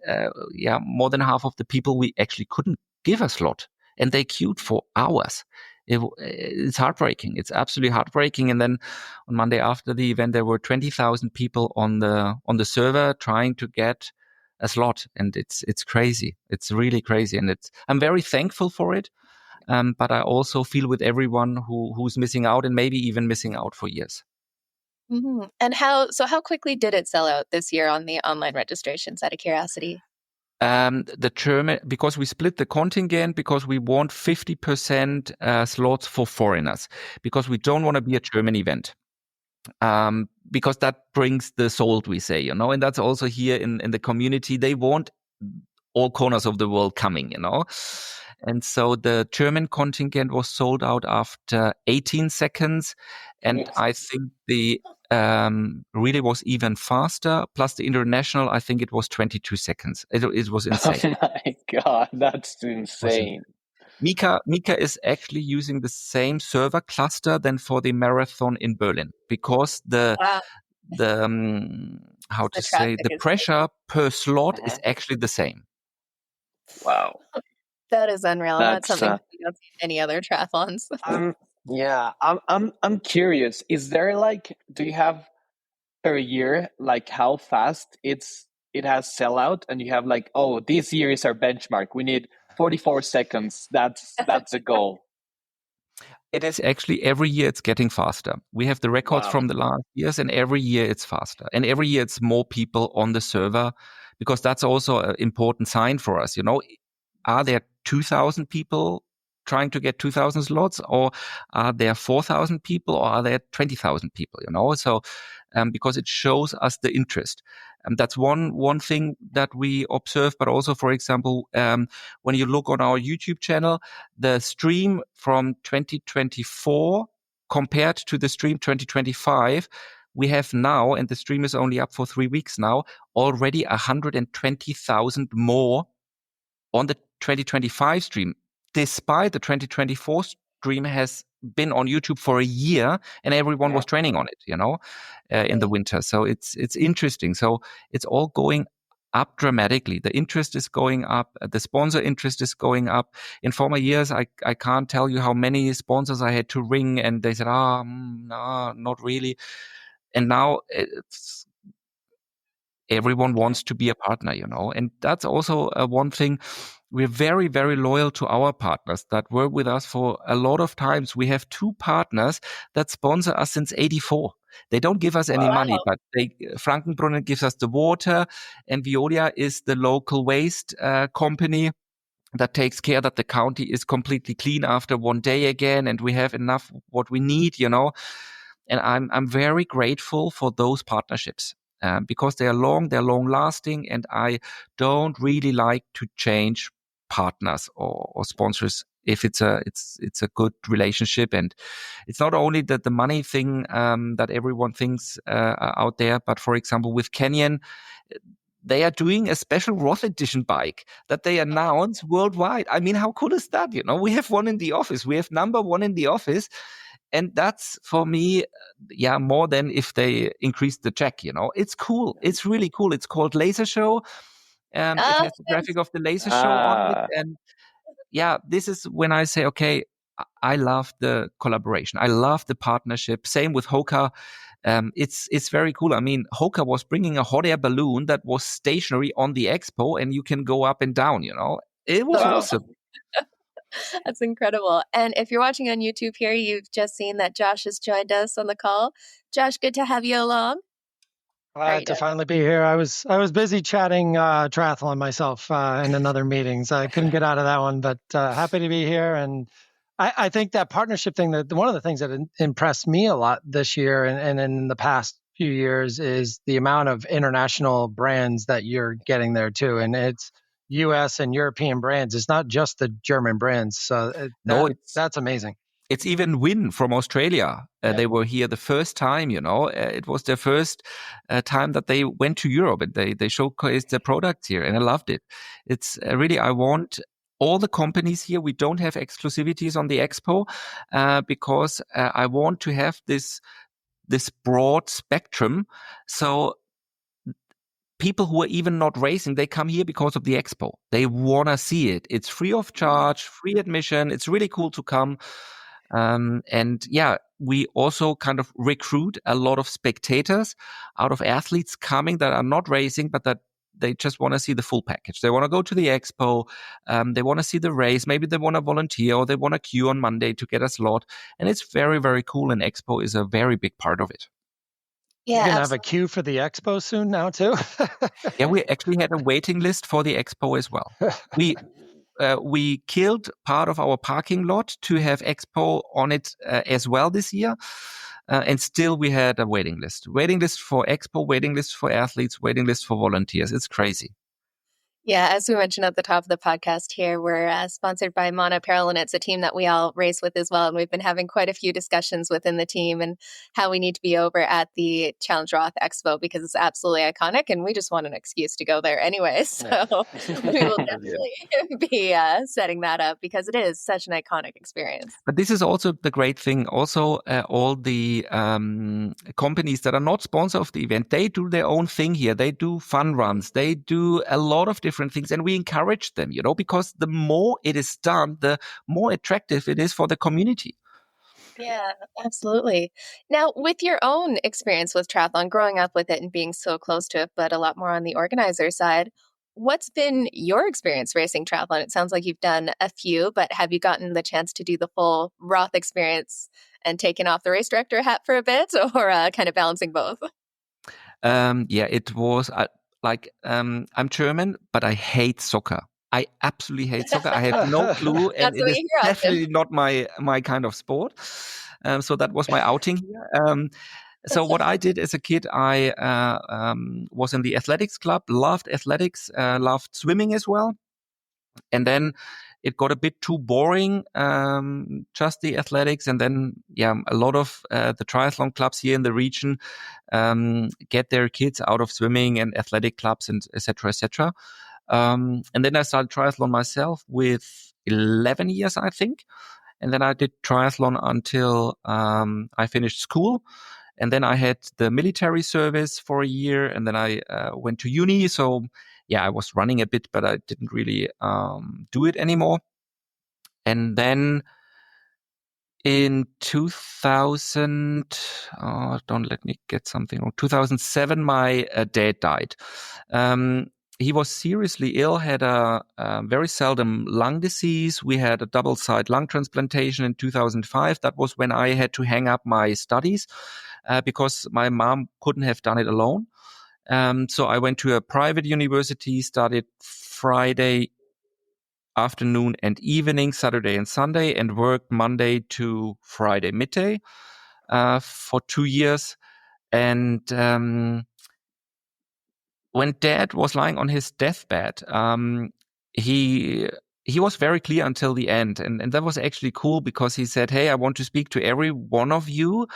more than half of the people we actually couldn't give a slot, and they queued for hours. It's heartbreaking. It's absolutely heartbreaking. And then on Monday after the event, there were 20,000 people on the server trying to get a slot, and it's crazy. It's really crazy, and I'm very thankful for it. But I also feel with everyone who's missing out, and maybe even missing out for years. Mm-hmm. And how quickly did it sell out this year on the online registrations? Out of curiosity. The German, because we split the contingent, because we want 50% slots for foreigners, because we don't want to be a German event. Because that brings the sold, we say, you know, and that's also here in the community. They want all corners of the world coming, you know. And so the German contingent was sold out after 18 seconds. And I think the really was even faster. Plus the international, I think it was 22 seconds. It was insane. Oh my God, that's insane. Mecca is actually using the same server cluster than for the marathon in Berlin, because the pressure per slot is actually the same. Wow. That is unreal. That's something you don't see in any other triathlons. I'm curious. Is there do you have per year how fast it has sellout, and you have this year is our benchmark. We need 44 seconds. That's a goal. It is actually every year it's getting faster. We have the records from the last years, and every year it's faster, and every year it's more people on the server, because that's also an important sign for us. Are there 2,000 people trying to get 2,000 slots, or are there 4,000 people, or are there 20,000 people? So because it shows us the interest. And that's one thing that we observe. But also, for example, when you look on our YouTube channel, the stream from 2024 compared to the stream 2025, we have now, and the stream is only up for 3 weeks now, already 120,000 more on the 2025 stream, despite the 2024 stream has been on YouTube for a year and everyone was training on it, in the winter. So it's interesting. So it's all going up dramatically. The interest is going up. The sponsor interest is going up. In former years, I can't tell you how many sponsors I had to ring and they said, no, not really. And now everyone wants to be a partner, and that's also one thing. We're very, very loyal to our partners that work with us for a lot of times. We have 2 partners that sponsor us since '84. They don't give us any money, but Frankenbrunn gives us the water, and Veolia is the local waste company that takes care that the county is completely clean after one day again, and we have enough what we need, And I'm very grateful for those partnerships. Because they're long lasting, and I don't really like to change partners or sponsors if it's a good relationship. And it's not only the money thing that everyone thinks out there, but for example with Canyon, they are doing a special Roth edition bike that they announce worldwide. I mean, how cool is that? We have one in the office. We have number 1 in the office. And that's for me, more than if they increase the check, It's cool. It's really cool. It's called Laser Show. It has the graphic of the Laser Show on it. And this is when I say, okay, I love the collaboration. I love the partnership. Same with Hoka. It's very cool. I mean, Hoka was bringing a hot air balloon that was stationary on the expo, and you can go up and down, It was awesome. That's incredible. And if you're watching on YouTube here, you've just seen that Josh has joined us on the call. Josh, good to have you along. Glad to finally be here. I was busy chatting triathlon myself in another meeting, so I couldn't get out of that one, but happy to be here. And I think that partnership thing, that one of the things that impressed me a lot this year and in the past few years is the amount of international brands that you're getting there too. And it's US and European brands. It's not just the German brands. So that's amazing. It's even Win from Australia. They were here the first time, It was their first time that they went to Europe, and they showcased their products here, and I loved it. It's really, I want all the companies here. We don't have exclusivities on the expo because I want to have this broad spectrum. So people who are even not racing, they come here because of the expo. They want to see it. It's free of charge, free admission. It's really cool to come. We also kind of recruit a lot of spectators out of athletes coming that are not racing, but that they just want to see the full package. They want to go to the expo. They want to see the race. Maybe they want to volunteer, or they want to queue on Monday to get a slot. And it's very, very cool. And expo is a very big part of it. Yeah, you're going to have a queue for the expo soon now too? We actually had a waiting list for the expo as well. We killed part of our parking lot to have expo on it as well this year. And still we had a waiting list for expo, waiting list for athletes, waiting list for volunteers. It's crazy. Yeah, as we mentioned at the top of the podcast here, we're sponsored by Mana Apparel, and it's a team that we all race with as well. And we've been having quite a few discussions within the team and how we need to be over at the Challenge Roth Expo because it's absolutely iconic, and we just want an excuse to go there anyway. So we will definitely be setting that up because it is such an iconic experience. But this is also the great thing. Also, all the companies that are not sponsor of the event, they do their own thing here. They do fun runs. They do a lot of different things, and we encourage them, because the more it is done, the more attractive it is for the community. Yeah, absolutely. Now, with your own experience with triathlon, growing up with it and being so close to it, but a lot more on the organizer side, what's been your experience racing triathlon? It sounds like you've done a few, but have you gotten the chance to do the full Roth experience and taken off the race director hat for a bit, or kind of balancing both? It was... I'm German, but I hate soccer. I absolutely hate soccer. I have no clue, and it is definitely not my kind of sport. So that was my outing here. So what I did as a kid, I was in the athletics club, loved athletics, loved swimming as well. And then it got a bit too boring, just the athletics. And then, a lot of the triathlon clubs here in the region get their kids out of swimming and athletic clubs and et cetera, et cetera. And then I started triathlon myself with 11 years, I think. And then I did triathlon until I finished school. And then I had the military service for a year, and then I went to uni. So, I was running a bit, but I didn't really do it anymore. And then in 2000, don't let me get something wrong, 2007, my dad died. He was seriously ill, had a very seldom lung disease. We had a double-side lung transplantation in 2005. That was when I had to hang up my studies because my mom couldn't have done it alone. So I went to a private university, studied Friday afternoon and evening, Saturday and Sunday, and worked Monday to Friday midday for 2 years. And when Dad was lying on his deathbed, he was very clear until the end. And that was actually cool because he said, "Hey, I want to speak to every one of you."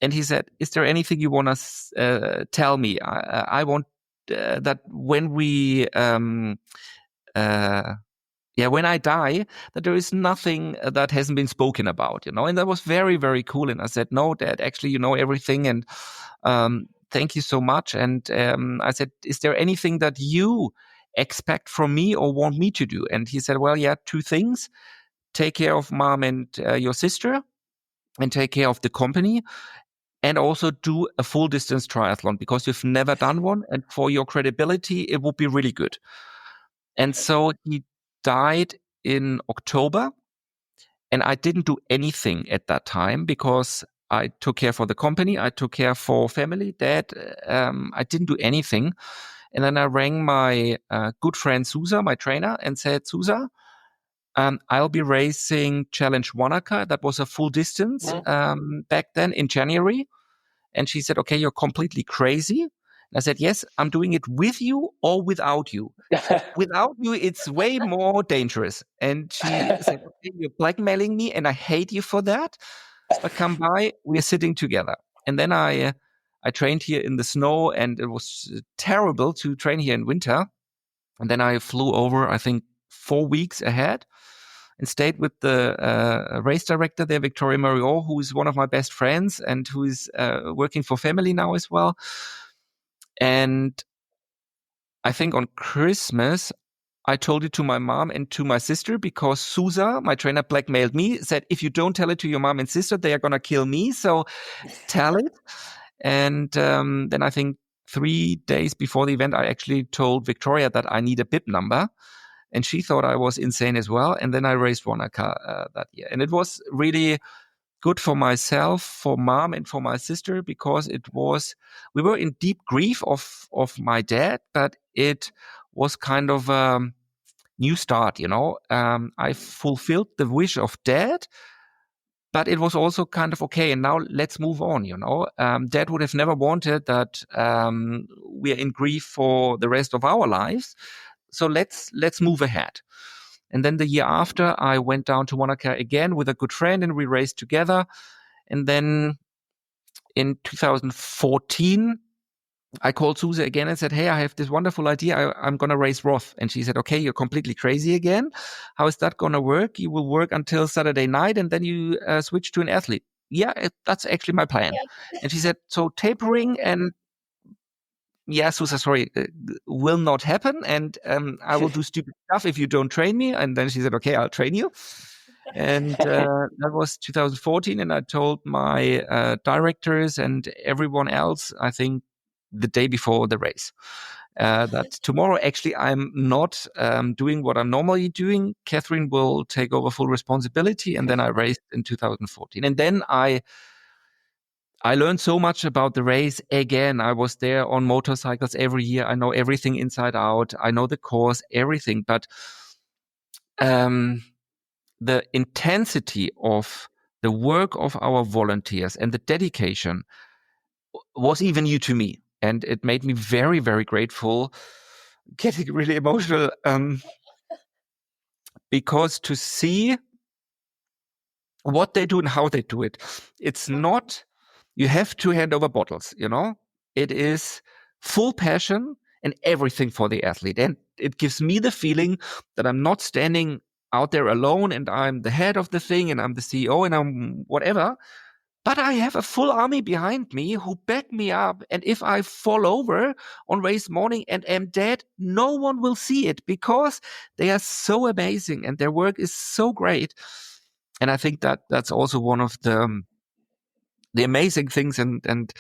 And he said, "Is there anything you want to tell me? I want that when we, when I die, that there is nothing that hasn't been spoken about, And that was very, very cool. And I said, "No, Dad, actually, you know everything. And thank you so much." And I said, "Is there anything that you expect from me or want me to do?" And he said, "Well, 2 things. Take care of Mom and your sister, and take care of the company. And also do a full distance triathlon because you've never done one. And for your credibility, it would be really good." And so he died in October. And I didn't do anything at that time because I took care for the company. I took care for family, Dad. I didn't do anything. And then I rang my good friend Susa, my trainer, and said, "Susa, I'll be racing Challenge Wanaka." That was a full distance back then in January. And she said, "Okay, you're completely crazy." And I said, "Yes, I'm doing it with you or without you. Without you, it's way more dangerous." And she said, "Okay, you're blackmailing me and I hate you for that. But come by, we're sitting together." And then I trained here in the snow, and it was terrible to train here in winter. And then I flew over, I think, 4 weeks ahead and stayed with the race director there, Victoria Mariot, who is one of my best friends and who is working for family now as well. And I think on Christmas, I told it to my mom and to my sister because Susa, my trainer, blackmailed me, said, "If you don't tell it to your mom and sister, they are going to kill me. So tell it." And then I think 3 days before the event, I actually told Victoria that I need a bib number. And she thought I was insane as well. And then I raced Wanaka that year. And it was really good for myself, for Mom, and for my sister because we were in deep grief of my dad, but it was kind of a new start, I fulfilled the wish of Dad, but it was also kind of okay. And now let's move on, Dad would have never wanted that we're in grief for the rest of our lives. So let's move ahead. And then the year after, I went down to Wanaka again with a good friend and we raced together. And then in 2014, I called Susa again and said, "Hey, I have this wonderful idea. I'm going to race Roth." And she said, "Okay, you're completely crazy again. How is that going to work? You will work until Saturday night and then you switch to an athlete." "Yeah, that's actually my plan." Yeah. And she said, "So tapering and Susa, sorry, will not happen. And I will do stupid stuff if you don't train me." And then she said, "Okay, I'll train you." And that was 2014. And I told my directors and everyone else, I think the day before the race, that tomorrow, actually, I'm not doing what I'm normally doing. Catherine will take over full responsibility. And then I raced in 2014. And then I I learned so much about the race. Again, I was there on motorcycles every year. I know everything inside out. I know the course, everything. But the intensity of the work of our volunteers and the dedication was even new to me. And it made me very, very grateful, getting really emotional, because to see what they do and how they do it, it's not, you have to hand over bottles, it is full passion and everything for the athlete. And it gives me the feeling that I'm not standing out there alone and I'm the head of the thing and I'm the CEO and I'm whatever, but I have a full army behind me who back me up. And if I fall over on race morning and am dead, no one will see it because they are so amazing and their work is so great. And I think that that's also one of the amazing things. And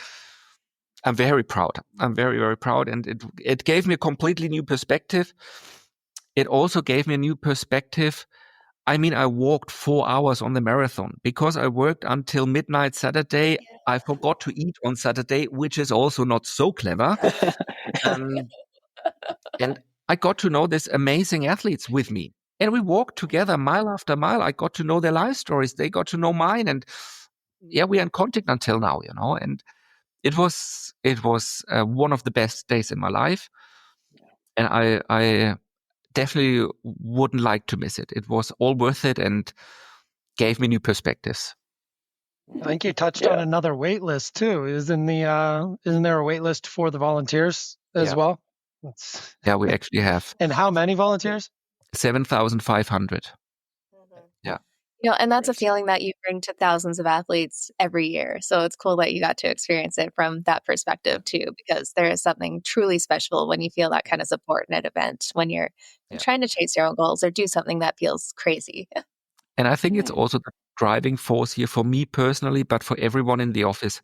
I'm very proud. I'm very, very proud. And it gave me a completely new perspective. It also gave me a new perspective. I mean, I walked 4 hours on the marathon because I worked until midnight Saturday. I forgot to eat on Saturday, which is also not so clever. And I got to know these amazing athletes with me. And we walked together mile after mile. I got to know their life stories. They got to know mine. And we are in contact until now, and it was one of the best days in my life. And I definitely wouldn't like to miss it. It was all worth it and gave me new perspectives. I think you touched on another wait list too. Isn't there a wait list for the volunteers as well? Yeah, we actually have. And how many volunteers? 7,500. Yeah. And that's a feeling that you bring to thousands of athletes every year. So it's cool that you got to experience it from that perspective too, because there is something truly special when you feel that kind of support in an event, when you're trying to chase your own goals or do something that feels crazy. And I think it's also the driving force here for me personally, but for everyone in the office.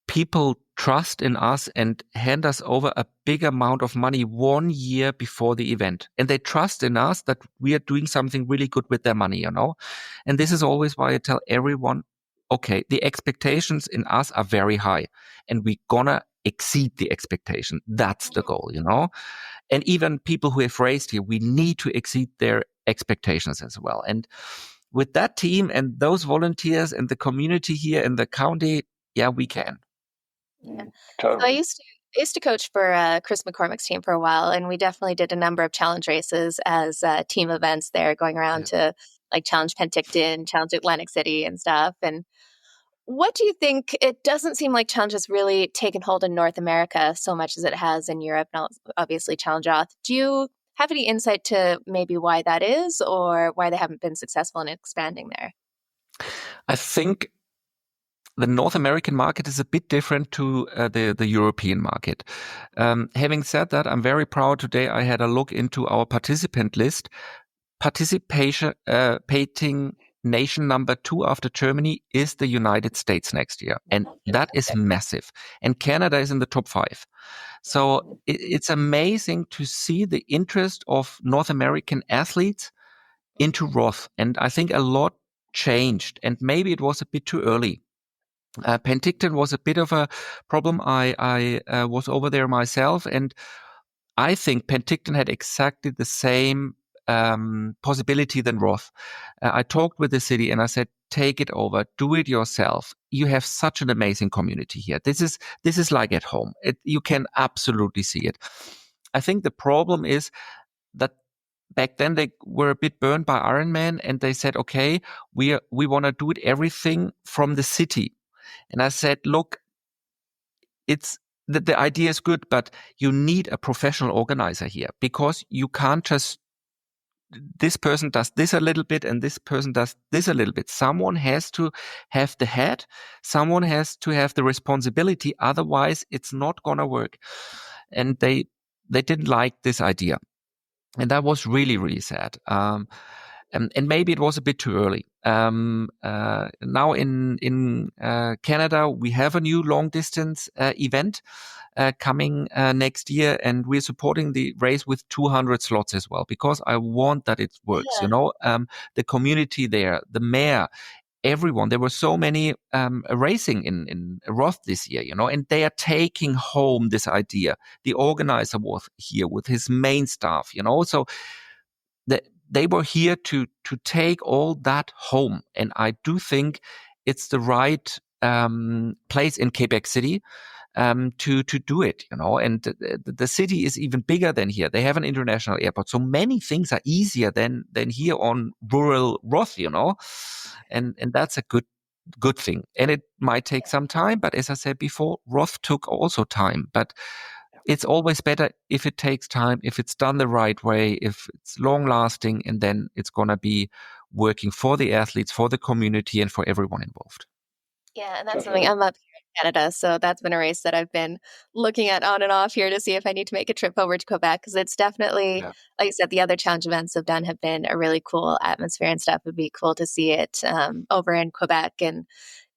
People trust in us and hand us over a big amount of money 1 year before the event. And they trust in us that we are doing something really good with their money, And this is always why I tell everyone, okay, the expectations in us are very high and we're gonna exceed the expectation. That's the goal, And even people who have raced here, we need to exceed their expectations as well. And with that team and those volunteers and the community here in the county, we can. Yeah. Totally. So I used to coach for Chris McCormick's team for a while, and we definitely did a number of challenge races as team events there, going around to like Challenge Penticton, Challenge Atlantic City and stuff. And what do you think? It doesn't seem like Challenge has really taken hold in North America so much as it has in Europe, and obviously Challenge Roth. Do you have any insight to maybe why that is, or why they haven't been successful in expanding there? I think the North American market is a bit different to the European market. Having said that, I'm very proud today. I had a look into our participant list. Participating nation number 2 after Germany is the United States next year. And that is massive. And Canada is in the top 5. So it's amazing to see the interest of North American athletes into Roth. And I think a lot changed. And maybe it was a bit too early. Penticton was a bit of a problem. I was over there myself, and I think Penticton had exactly the same possibility than Roth. I talked with the city and I said, take it over, do it yourself. You have such an amazing community here. This is like at home. You can absolutely see it. I think the problem is that back then they were a bit burned by Ironman, and they said, okay, we want to do it everything from the city. And I said, look, the idea is good, but you need a professional organizer here, because you can't just, this person does this a little bit and this person does this a little bit. Someone has to have the head. Someone has to have the responsibility. Otherwise, it's not going to work. And they didn't like this idea. And that was really, really sad. And maybe it was a bit too early. Now in Canada, we have a new long distance event coming next year, and we're supporting the race with 200 slots as well, because I want that it works. The community there, the mayor, everyone. There were so many racing in Roth this year, and they are taking home this idea. The organizer was here with his main staff, so they were here to take all that home. And I do think it's the right place in Quebec City to do it, and the city is even bigger than here. They have an international airport. So many things are easier than here on rural Roth, and that's a good thing. And it might take some time, but as I said before, Roth took also time, but it's always better if it takes time, if it's done the right way, if it's long lasting, and then it's going to be working for the athletes, for the community, and for everyone involved. Yeah, and that's something I'm up here in Canada. So that's been a race that I've been looking at on and off here to see if I need to make a trip over to Quebec, because it's definitely, like you said, the other challenge events I've done have been a really cool atmosphere and stuff. It'd be cool to see it over in Quebec and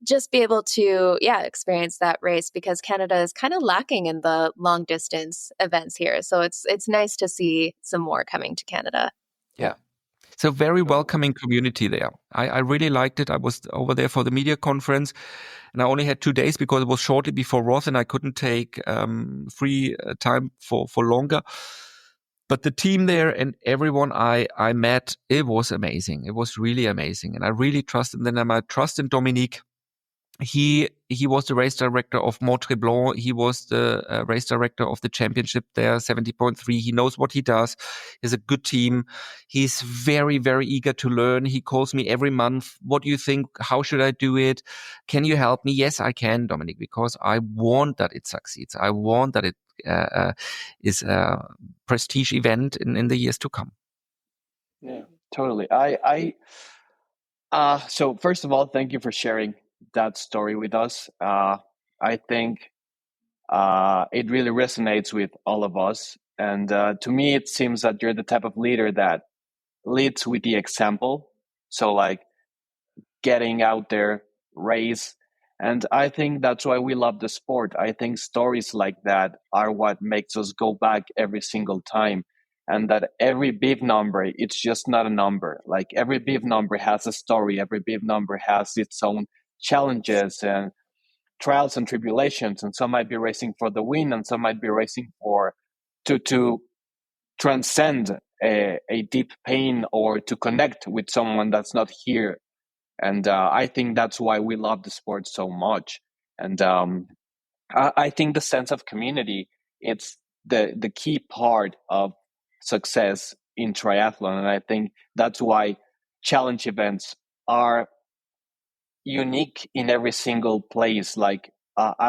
just be able to, experience that race, because Canada is kind of lacking in the long distance events here. So it's nice to see some more coming to Canada. Yeah. So very welcoming community there. I really liked it. I was over there for the media conference, and I only had 2 days because it was shortly before Roth, and I couldn't take free time for longer. But the team there and everyone I met, it was amazing. It was really amazing, and I really trusted them. And I trust in Dominique. He was the race director of Mont Tremblant. He was the race director of the championship there, 70.3. He knows what he does. He has a good team. He's very, very eager to learn. He calls me every month. What do you think? How should I do it? Can you help me? Yes, I can, Dominic, because I want that it succeeds. I want that it is a prestige event in the years to come. Yeah, totally. So first of all, thank you for sharing that story with us. I think it really resonates with all of us. And to me, it seems that you're the type of leader that leads with the example. So like getting out there, race. And I think that's why we love the sport. I think stories like that are what makes us go back every single time. And that every bib number, it's just not a number. Like every bib number has a story. Every bib number has its own challenges and trials and tribulations, and some might be racing for the win, and some might be racing to transcend a deep pain or to connect with someone that's not here. And I think that's why we love the sport so much. And I think the sense of community, it's the key part of success in triathlon, and I think that's why challenge events are unique in every single place. Like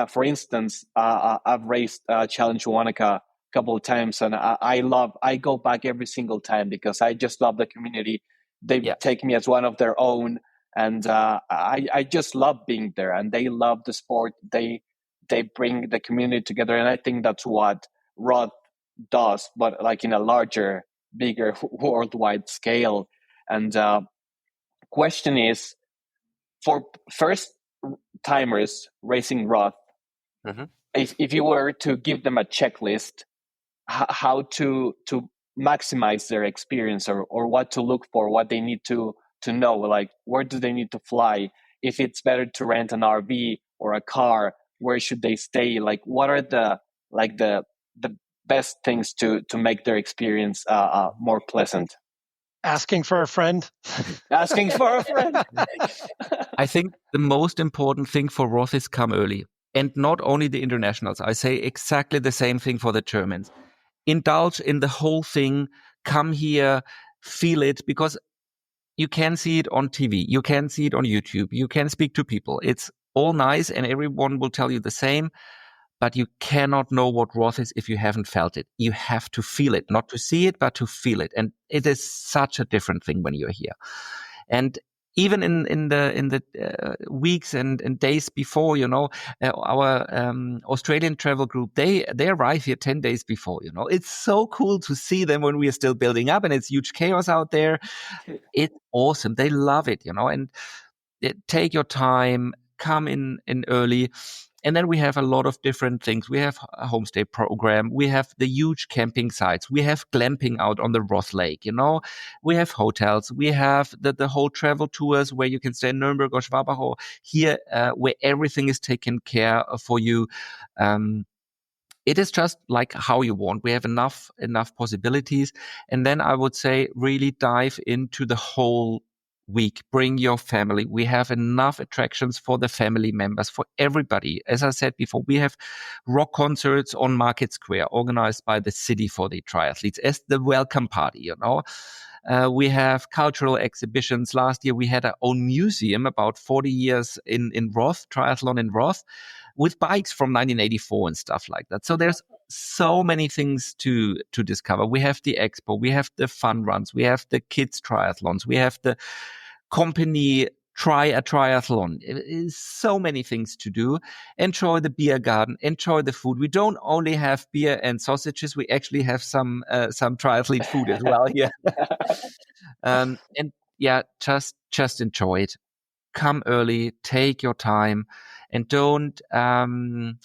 for instance, I've raced Challenge Wanaka a couple of times, and I go back every single time because I just love the community. They take me as one of their own, and I just love being there, and they love the sport. They bring the community together, and I think that's what Roth does, but like in a larger, bigger worldwide scale. And question is, for first timers racing Roth, if you were to give them a checklist, how to maximize their experience, or what to look for, what they need to know, like where do they need to fly, if it's better to rent an RV or a car, where should they stay, like what are the best things to make their experience more pleasant? Asking for a friend. Asking for a friend. I think the most important thing for Roth is come early. And not only the internationals. I say exactly the same thing for the Germans. Indulge in the whole thing. Come here, feel it, because you can see it on TV. You can see it on YouTube. You can speak to people. It's all nice and everyone will tell you the same. But you cannot know what Roth is if you haven't felt it. You have to feel it, not to see it, but to feel it. And it is such a different thing when you're here. And even in the weeks and days before, our Australian travel group, they arrive here 10 days before. It's so cool to see them when we are still building up, and it's huge chaos out there. It's awesome. They love it, and take your time, come in early. And then we have a lot of different things. We have a homestay program. We have the huge camping sites. We have glamping out on the Roth Lake, We have hotels. We have the whole travel tours where you can stay in Nuremberg or Schwabach or here, where everything is taken care of for you. It is just like how you want. We have enough possibilities. And then I would say really dive into the whole week. Bring your family. We have enough attractions for the family members, for everybody. As I said before, we have rock concerts on Market Square organized by the city for the triathletes as the welcome party, We have cultural exhibitions. Last year, we had our own museum about 40 years in Roth, triathlon in Roth, with bikes from 1984 and stuff like that. So there's so many things to discover. We have the expo, we have the fun runs, we have the kids triathlons, we have the company try a triathlon. It is so many things to do. Enjoy the beer garden, enjoy the food. We don't only have beer and sausages, we actually have some triathlete food as well here. And yeah, just enjoy it. Come early, take your time, and don't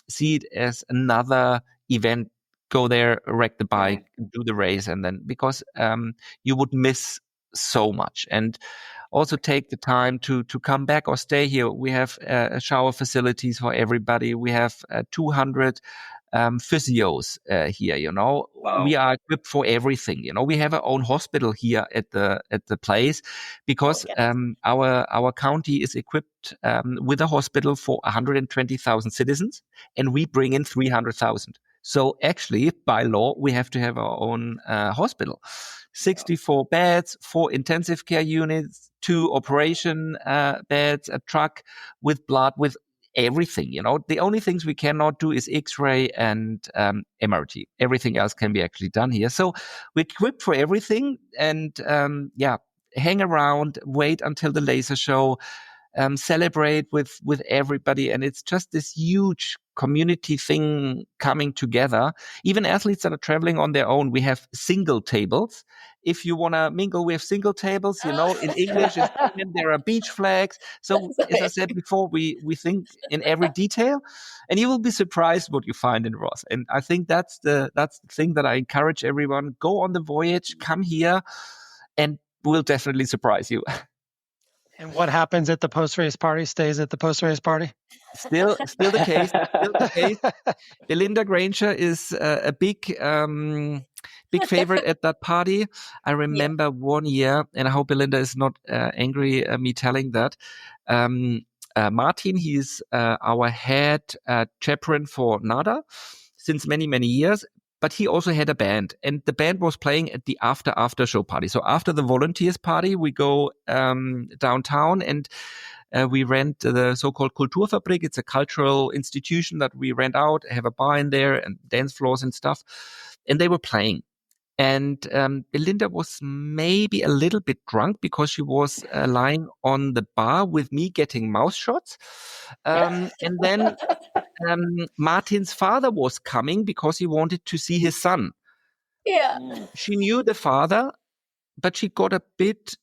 see it as another event. Go there, wreck the bike, do the race, and then because you would miss so much. And also take the time to come back or stay here. We have shower facilities for everybody. We have 200 physios here. Wow. We are equipped for everything. We have our own hospital here at the place because our county is equipped with a hospital for 120,000 citizens, and we bring in 300,000. So actually, by law, we have to have our own hospital. 64 beds, 4 intensive care units, 2 operation beds, a truck with blood, with everything. The only things we cannot do is X-ray and MRT. Everything else can be actually done here. So we're equipped for everything, and hang around, wait until the laser show, celebrate with everybody, and it's just this huge community thing coming together. Even athletes that are traveling on their own, we have single tables. If you want to mingle, we have single tables. In English, there are beach flags. So as I said before, we think in every detail, and you will be surprised what you find in Roth. And I think that's the thing that I encourage everyone: go on the voyage, come here, and we'll definitely surprise you. And what happens at the post-race party stays at the post-race party? Still the case. Belinda Granger is a big favorite at that party. I remember one year, and I hope Belinda is not angry at me telling that. Martin, he's our head chaperone for NADA since many, many years. But he also had a band, and the band was playing at the after show party. So after the volunteers party, we go downtown and we rent the so-called Kulturfabrik. It's a cultural institution that we rent out, have a bar in there and dance floors and stuff. And they were playing. And Belinda was maybe a little bit drunk because she was lying on the bar with me getting mouth shots. And then Martin's father was coming because he wanted to see his son. Yeah. She knew the father, but she got a bit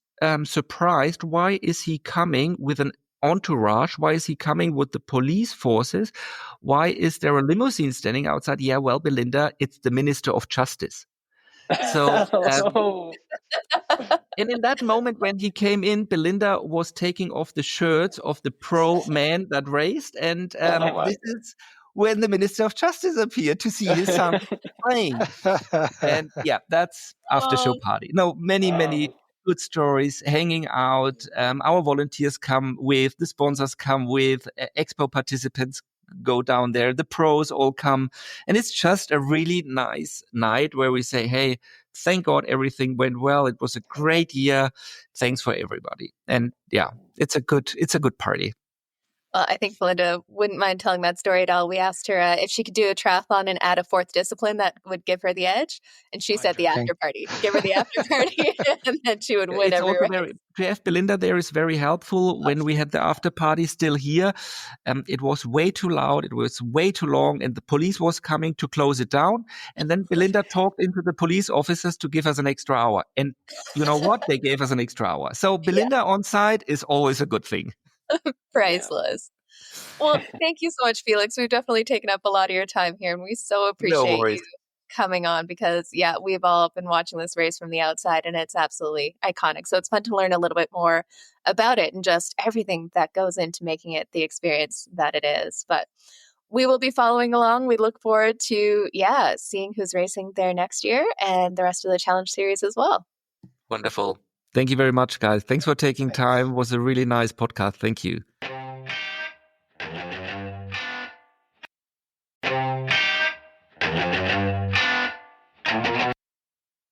surprised. Why is he coming with an entourage? Why is he coming with the police forces? Why is there a limousine standing outside? Yeah, well, Belinda, it's the Minister of Justice. So, and in that moment when he came in, Belinda was taking off the shirts of the pro man that raced, and this is when the Minister of Justice appeared to see his son playing. And yeah, that's after show party. No, many good stories, hanging out. Our volunteers come with, the sponsors come with, expo participants go down there, the pros all come, and it's just a really nice night where we say, hey, thank God everything went well, it was a great year, thanks for everybody. And yeah, it's a good party. Well, I think Belinda wouldn't mind telling that story at all. We asked her if she could do a triathlon and add a 4th discipline that would give her the edge. And she said the after party. Give her the after party, and then she would win every race. To have Belinda there is very helpful. When we had the after party still here, it was way too loud. It was way too long, and the police was coming to close it down. And then Belinda talked into the police officers to give us an extra hour. And you know what? They gave us an extra hour. So Belinda on site is always a good thing. Priceless. Well, thank you so much, Felix. We've definitely taken up a lot of your time here, and we so No appreciate worries. you coming on because, yeah, we've all been watching this race from the outside, and it's absolutely iconic. So it's fun to learn a little bit more about it and just everything that goes into making it the experience that it is. But we will be following along. We look forward to, seeing who's racing there next year and the rest of the Challenge Series as well. Wonderful. Thank you very much, guys. Thanks for taking time. It was a really nice podcast. Thank you.